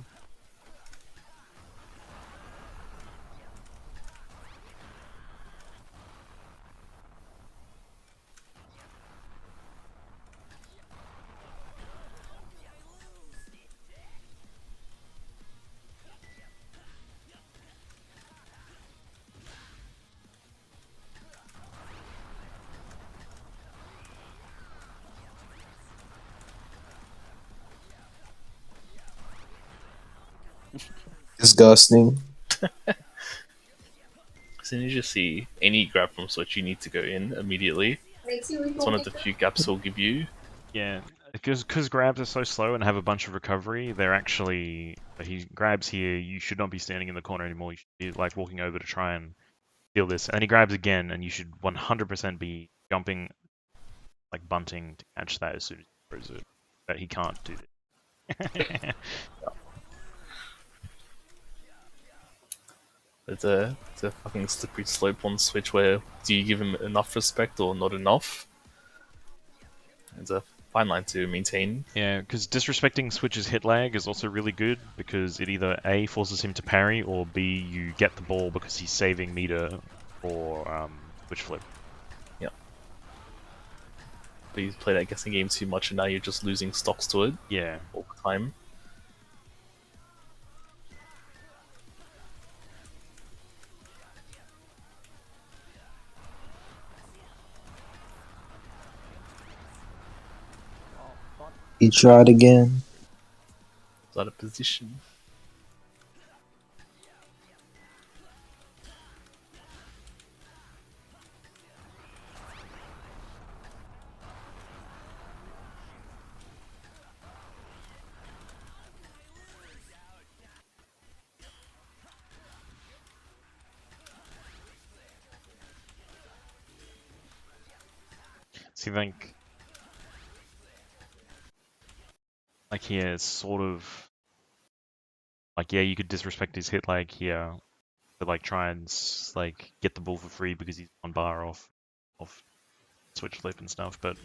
Disgusting. As soon as you see any grab from Switch, you need to go in immediately. It's one of the few gaps he'll give you. Yeah, because grabs are so slow and have a bunch of recovery, they're actually he grabs here. You should not be standing in the corner anymore. You should be like walking over to try and steal this, and then he grabs again, and you should 100% be jumping, like bunting to catch that as soon as he throws it. But he can't do that. It's a fucking slippery slope on Switch where do you give him enough respect or not enough? It's a fine line to maintain. Yeah, because disrespecting Switch's hit lag is also really good because it either A, forces him to parry, or B, you get the ball because he's saving meter for Switch flip. Yeah. But you play that guessing game too much and now you're just losing stocks to it Yeah. all the time. He tried again. It's out of position. So you think, like here, it's sort of like yeah, you could disrespect his hit lag here, but like try and like get the ball for free because he's one bar off Switch flip and stuff, but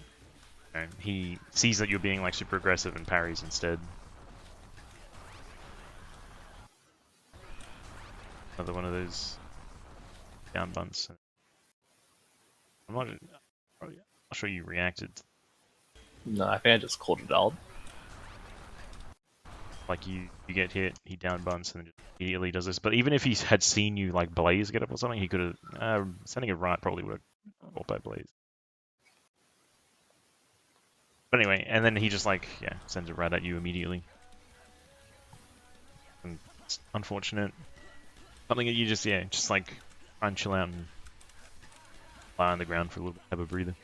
you know, he sees that you're being like super aggressive and parries instead. Another one of those down bunts. I'm not sure you reacted. No, I think I just called it out. Like you get hit, he down bunts and then just immediately does this. But even if he had seen you like Blaze get up or something, he could have sending it right probably would have caught that Blaze. But anyway, and then he just like sends it right at you immediately. And it's unfortunate. Something that you just like try and chill out and lie on the ground for a little bit, have a breather.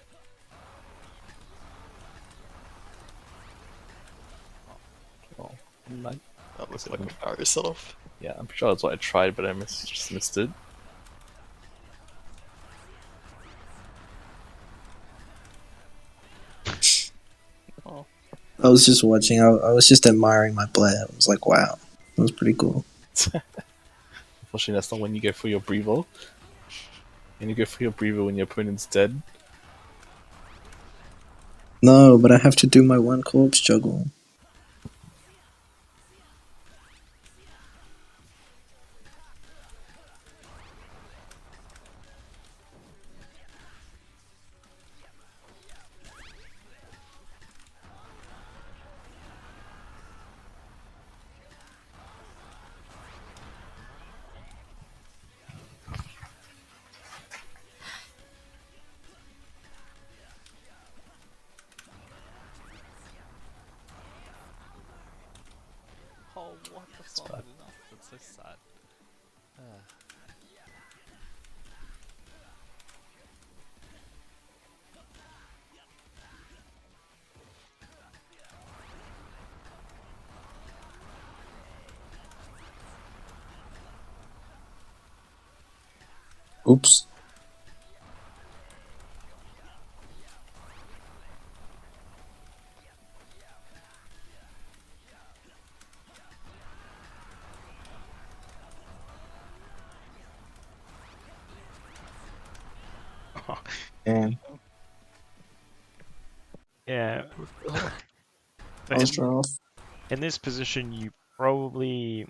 Oh, That looks like a fire set off. yeah, I'm pretty sure that's what I tried, but I just missed it. Oh, I was just watching. I was just admiring my play. I was like, wow, that was pretty cool. Unfortunately, that's not when you go for your breather. And you go for your breather when your opponent's dead. No, but I have to do my one corpse juggle. What the fuck? bad. That's so sad. Oops. And Yeah. I was drawn off. In this position, you probably...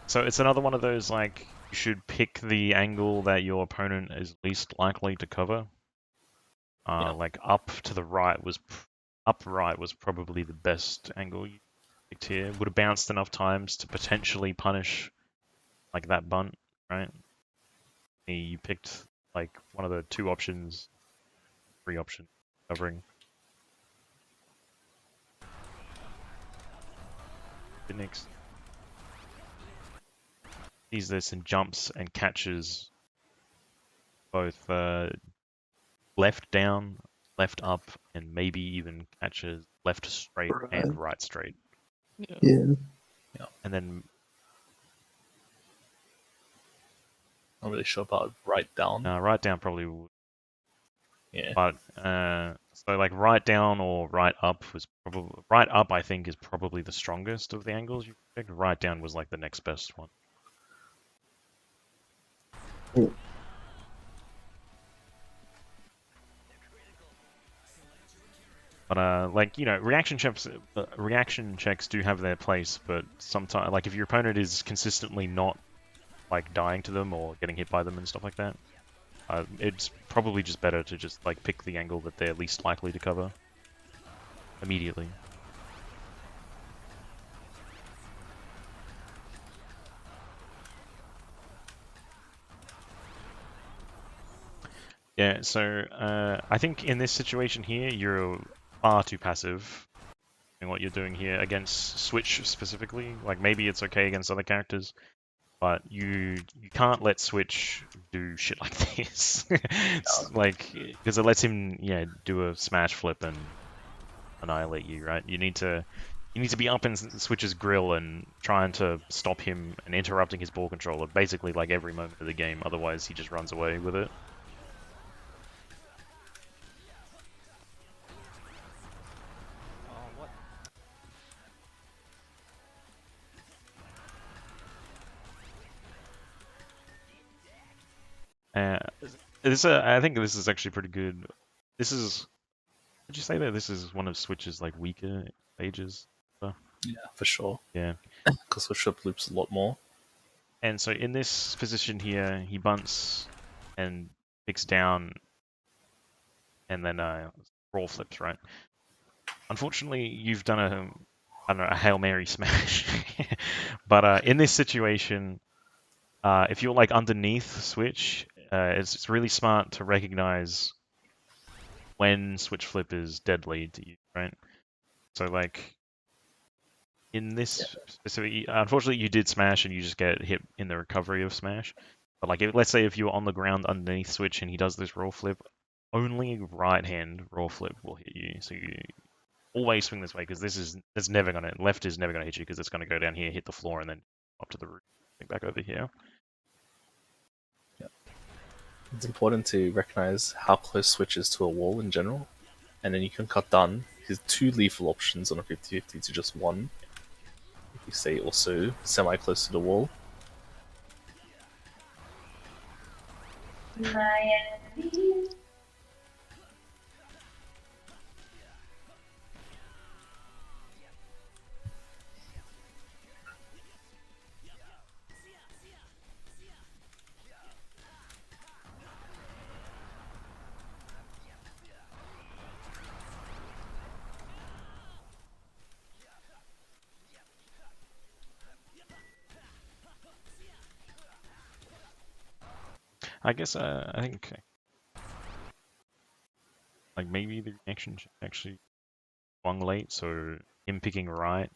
So it's another one of those, like, you should pick the angle that your opponent is least likely to cover. Yeah. Like, upright was probably the best angle you picked here. Would have bounced enough times to potentially punish, like, that bunt, right? You picked, like, one of the 2 options, 3 options covering. Next. There's some jumps and catches, both left down, left up, and maybe even catches left straight and right straight. Yeah. And then Not really sure about right down. right down probably would. Yeah. But so like right down or right up was probably right up. I think is probably the strongest of the angles you picked. Right down was like the next best one. Yeah. But like reaction checks do have their place. But sometimes, like if your opponent is consistently not like dying to them or getting hit by them and stuff like that, it's probably just better to just like pick the angle that they're least likely to cover immediately. Yeah, so I think in this situation here, you're far too passive in what you're doing here against Switch specifically. Like maybe it's okay against other characters, but you can't let Switch do shit like this. It's like because it lets him do a smash flip and annihilate you, right? You need to be up in Switch's grill and trying to stop him and interrupting his ball control at basically like every moment of the game. Otherwise, he just runs away with it. What? I think this is actually pretty good. This is. Would you say that this is one of Switch's like weaker stages? So, Yeah, for sure. yeah. Because Switch up loops a lot more. And so in this position here, he bunts and picks down, and then roll flips, right? Unfortunately, you've done I don't know, a Hail Mary smash. But in this situation, if you're like underneath Switch, it's really smart to recognize when Switch Flip is deadly to you, right? So like in this specific, unfortunately, you did smash and you just get hit in the recovery of smash. But like, let's say if you're on the ground underneath Switch and he does this roll flip, only right hand roll flip will hit you. So you always swing this way because left is never gonna hit you because it's gonna go down here, hit the floor, and then up to the roof, back over here. It's important to recognize how close Switch is to a wall in general, and then you can cut down his 2 lethal options on a 50-50 to just 1. If you stay also semi-close to the wall. Miami. I guess I think like maybe the reaction actually swung late, so him picking right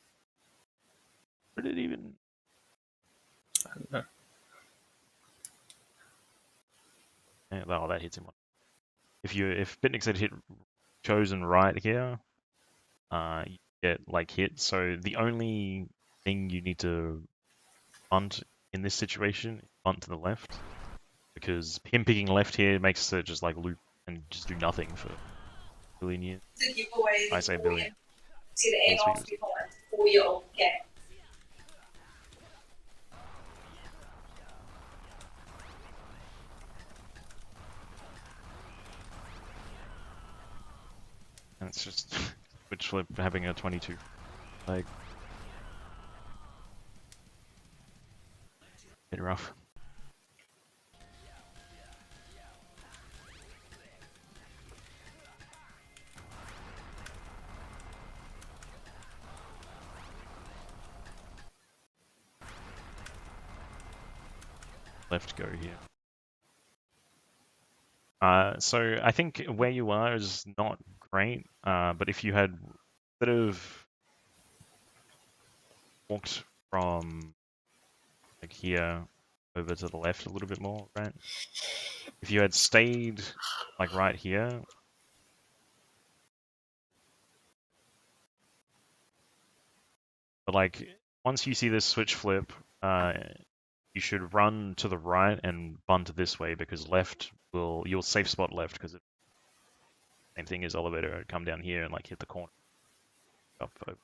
Did it even? I don't know. Oh, that hits him. If Bitnix had hit chosen right here, you get like hit. So the only thing you need to bunt in this situation is bunt to the left, because him picking left here makes it just like loop and just do nothing for a billion years. To give away I the say Korean billion. to the All end speed of was before a 4-year-old game. and it's just switch flip having a 22 like bit rough. Left go here. So I think where you are is not great, but if you had sort of walked from like here over to the left a little bit more, right? If you had stayed like right here, but like once you see this switch flip, you should run to the right and bunt this way, because left you'll safe spot left, because same thing as elevator, come down here and like hit the corner up. But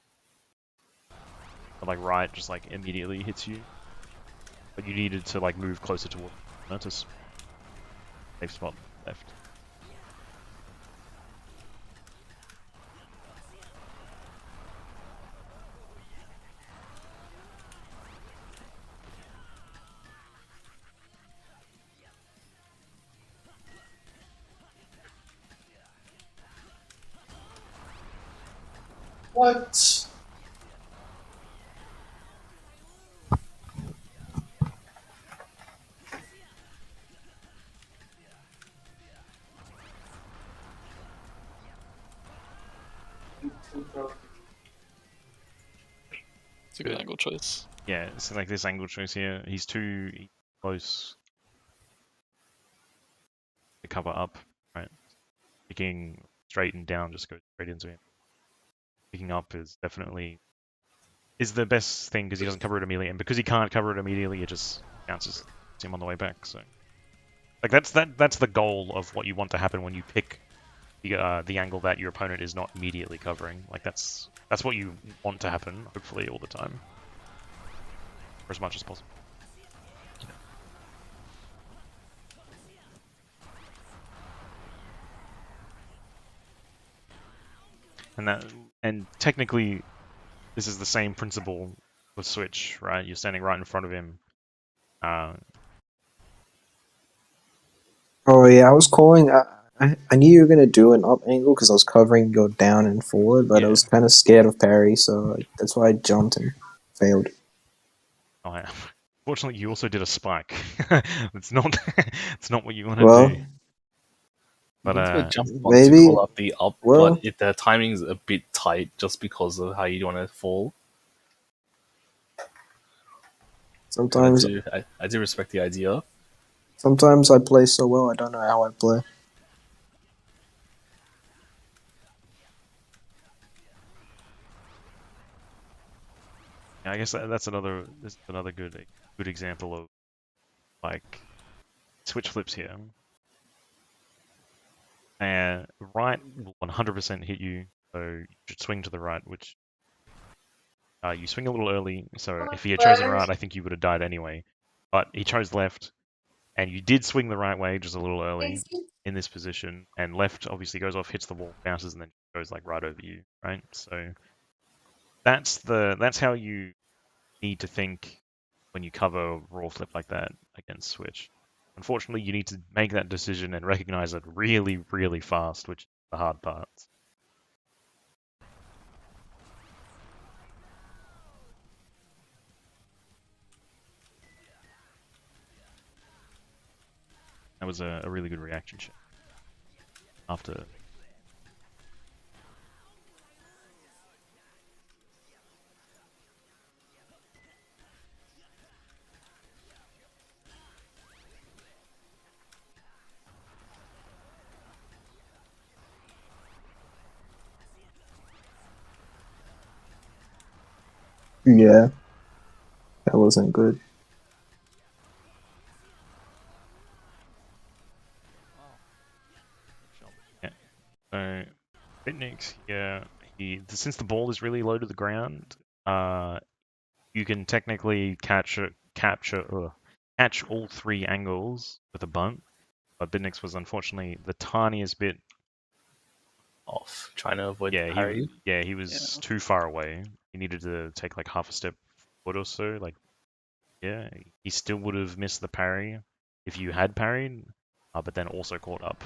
like right just like immediately hits you, but you needed to like move closer toward to safe spot left. What? It's a good angle choice. Yeah, so like this angle choice here, he's too close to cover up, right? Picking straight and down just goes straight into him. Picking up is definitely the best thing, because he doesn't cover it immediately, and because he can't cover it immediately, it just bounces him on the way back. So like that's the goal of what you want to happen when you pick the angle that your opponent is not immediately covering. Like that's what you want to happen, hopefully all the time, or as much as possible. And technically, this is the same principle with switch, right? You're standing right in front of him. Oh yeah, I was calling. I knew you were gonna do an up angle because I was covering your down and forward, but I Yeah. was kind of scared of parry, so that's why I jumped and failed. Oh, yeah. Fortunately, you also did a spike. it's not it's not what you want to do. Well, You But can do a jump bump to maybe. call up the up, Well, but the timing's a bit tight just because of how you want to fall. But sometimes, I do respect the idea. sometimes I play so well I don't know how I play. yeah, I guess that's another good example of like switch flips here. And right will 100% hit you, so you should swing to the right, which you swing a little early. So if he had chosen right, I think you would have died anyway. But he chose left, and you did swing the right way just a little early in this position, and left obviously goes off, hits the wall, bounces, and then goes like right over you, right? So that's how you need to think when you cover a raw flip like that against switch. Unfortunately, you need to make that decision and recognize it really, really fast, which is the hard part. That was a really good reaction shot after. Yeah, that wasn't good. Yeah. So Bitnix here, since the ball is really low to the ground, you can technically catch all three angles with a bunt. But Bitnix was unfortunately the tiniest bit. Off, trying to avoid Yeah, the parry. he was too far away. He needed to take like half a step forward or so. Like, yeah, he still would have missed the parry if you had parried, but then also caught up.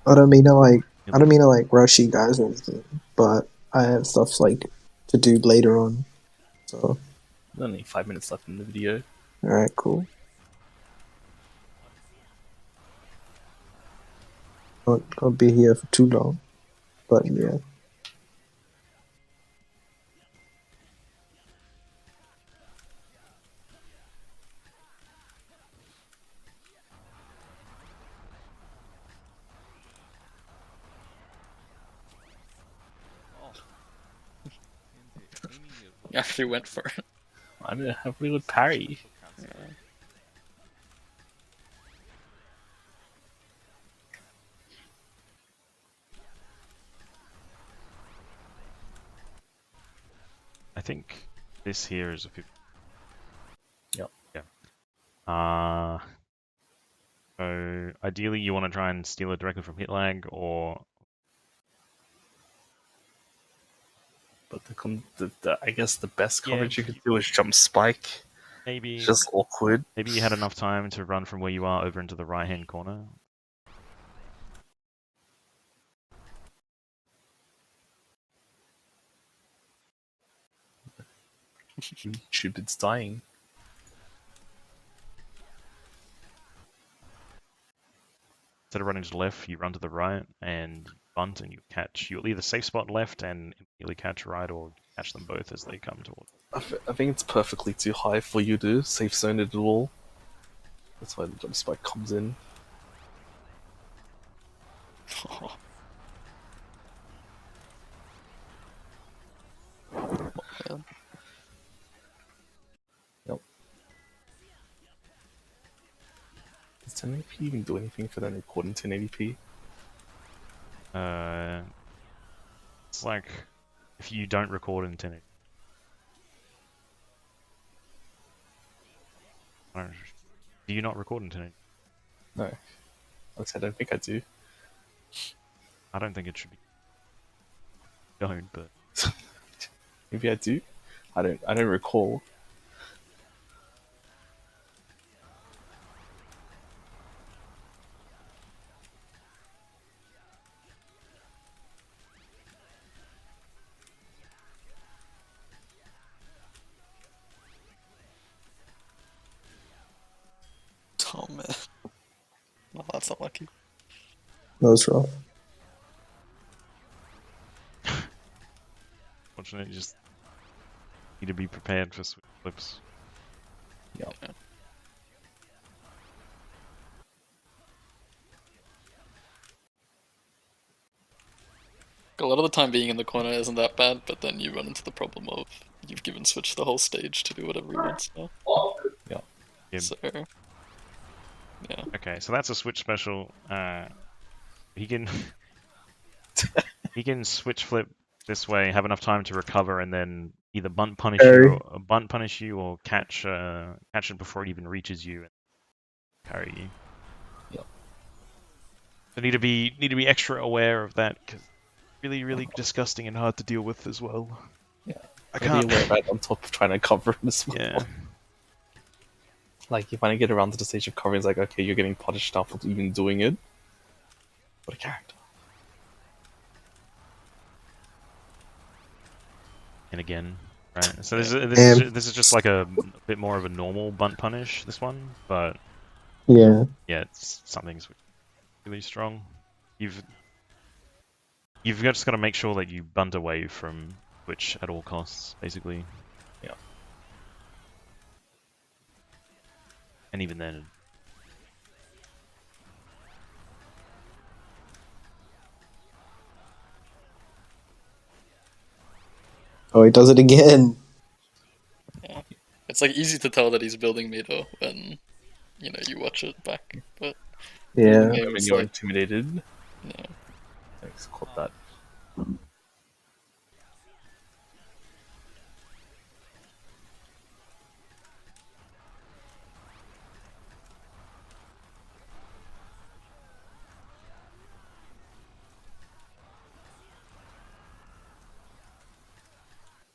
I don't mean to like I don't mean to like rush you guys or anything, but I have stuff like to do later on. So Only 5 minutes left in the video. all right, cool. Not gonna be here for too long, but yeah. You actually went for it. I don't have really good parry. Yeah. I think this here is a 50. Yep. Yeah. So ideally you want to try and steal it directly from hit lag, or But I guess the best Yeah, coverage you could do is jump spike. maybe It's just awkward. maybe you had enough time to run from where you are over into the right hand corner. YouTube, it's dying. Instead of running to the left, you run to the right and you bunt and you catch. You'll either safe spot left and immediately catch right, or catch them both as they come towards. I think it's perfectly too high for you to safe zone it at all. That's why the jump spike comes in. Yep. Does 1080p even do anything for that recording 1080p? It's like if you don't record in 1080. Do you not record in 1080? No. I don't think I do. I don't think it should be. Don't, but Maybe I do. I don't recall. Oh man. Well, that's not lucky. That was rough. fortunately, you just need to be prepared for switch flips. Yeah. A lot of the time being in the corner isn't that bad, but then you run into the problem of you've given Switch the whole stage to do whatever he wants now. Yeah. Yeah. So, yeah. Okay, so that's a switch special. He can he can switch flip this way, have enough time to recover, and then either bunt punish you or catch it before it even reaches you and parry you. Yep. So need to be extra aware of that, because really disgusting and hard to deal with as well. Yeah. I Maybe can't. we're right on top of trying to cover it as well. Yeah. Like, you finally get around to the stage of covering, it's like, okay, you're getting punished now for even doing it. What a character. and again, right? So Yeah. this is just like a bit more of a normal bunt punish. This one, but Yeah. yeah, it's something's really strong. You've just got to make sure that you bunt away from Twitch at all costs, basically. Yeah. And even then, Oh, he does it again. Yeah. It's like easy to tell that he's building meter when you watch it back, but in the Yeah. game When it's you're like intimidated. yeah. Thanks, caught that.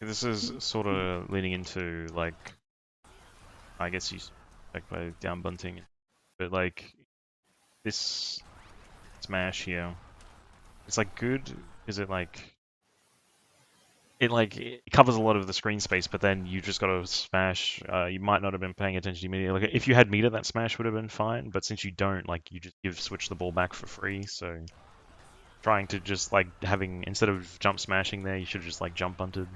this is sort of leaning into like, I guess you like by down bunting, but like this smash here, it's like good because it covers a lot of the screen space, but then you just got to smash. You might not have been paying attention immediately. Like if you had meter, that smash would have been fine. But since you don't, like you just give switch the ball back for free. So trying to just like having instead of jump smashing there, you should have just like jump bunted.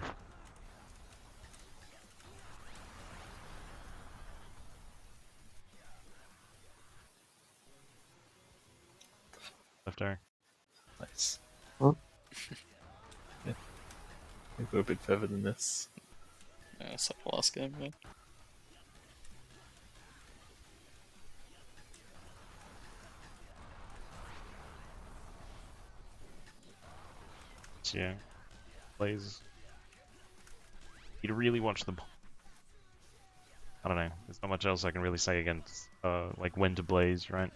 Left air. Nice. Huh? Yeah. We go a bit further than this. Yeah, it's like the last game, yeah. So, yeah, plays. You'd really watch the. I don't know. There's not much else I can really say against like when to blaze, right?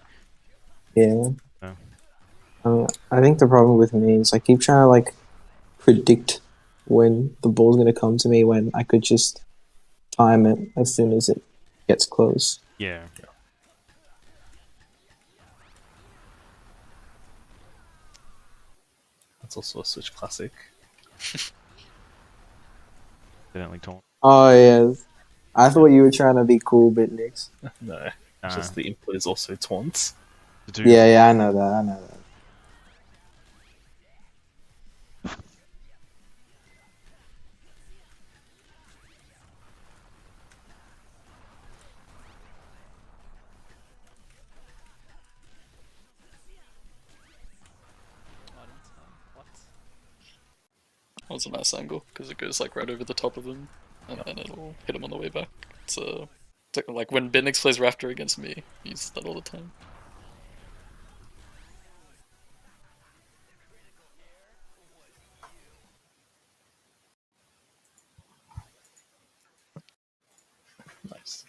Yeah. No. I think the problem with me is I keep trying to like predict when the ball's gonna come to me when I could just time it as soon as it gets close. Yeah. That's also a Switch classic. Evidently torn. Oh yeah. I thought you were trying to be cool, bit Nix. No, Nah. just the input is also taunt. To do Yeah, I know that. I know that. That was a nice angle because it goes like right over the top of him, and then it'll hit him on the way back. It's like when Binix plays Raptor against me, he uses that all the time. Nice.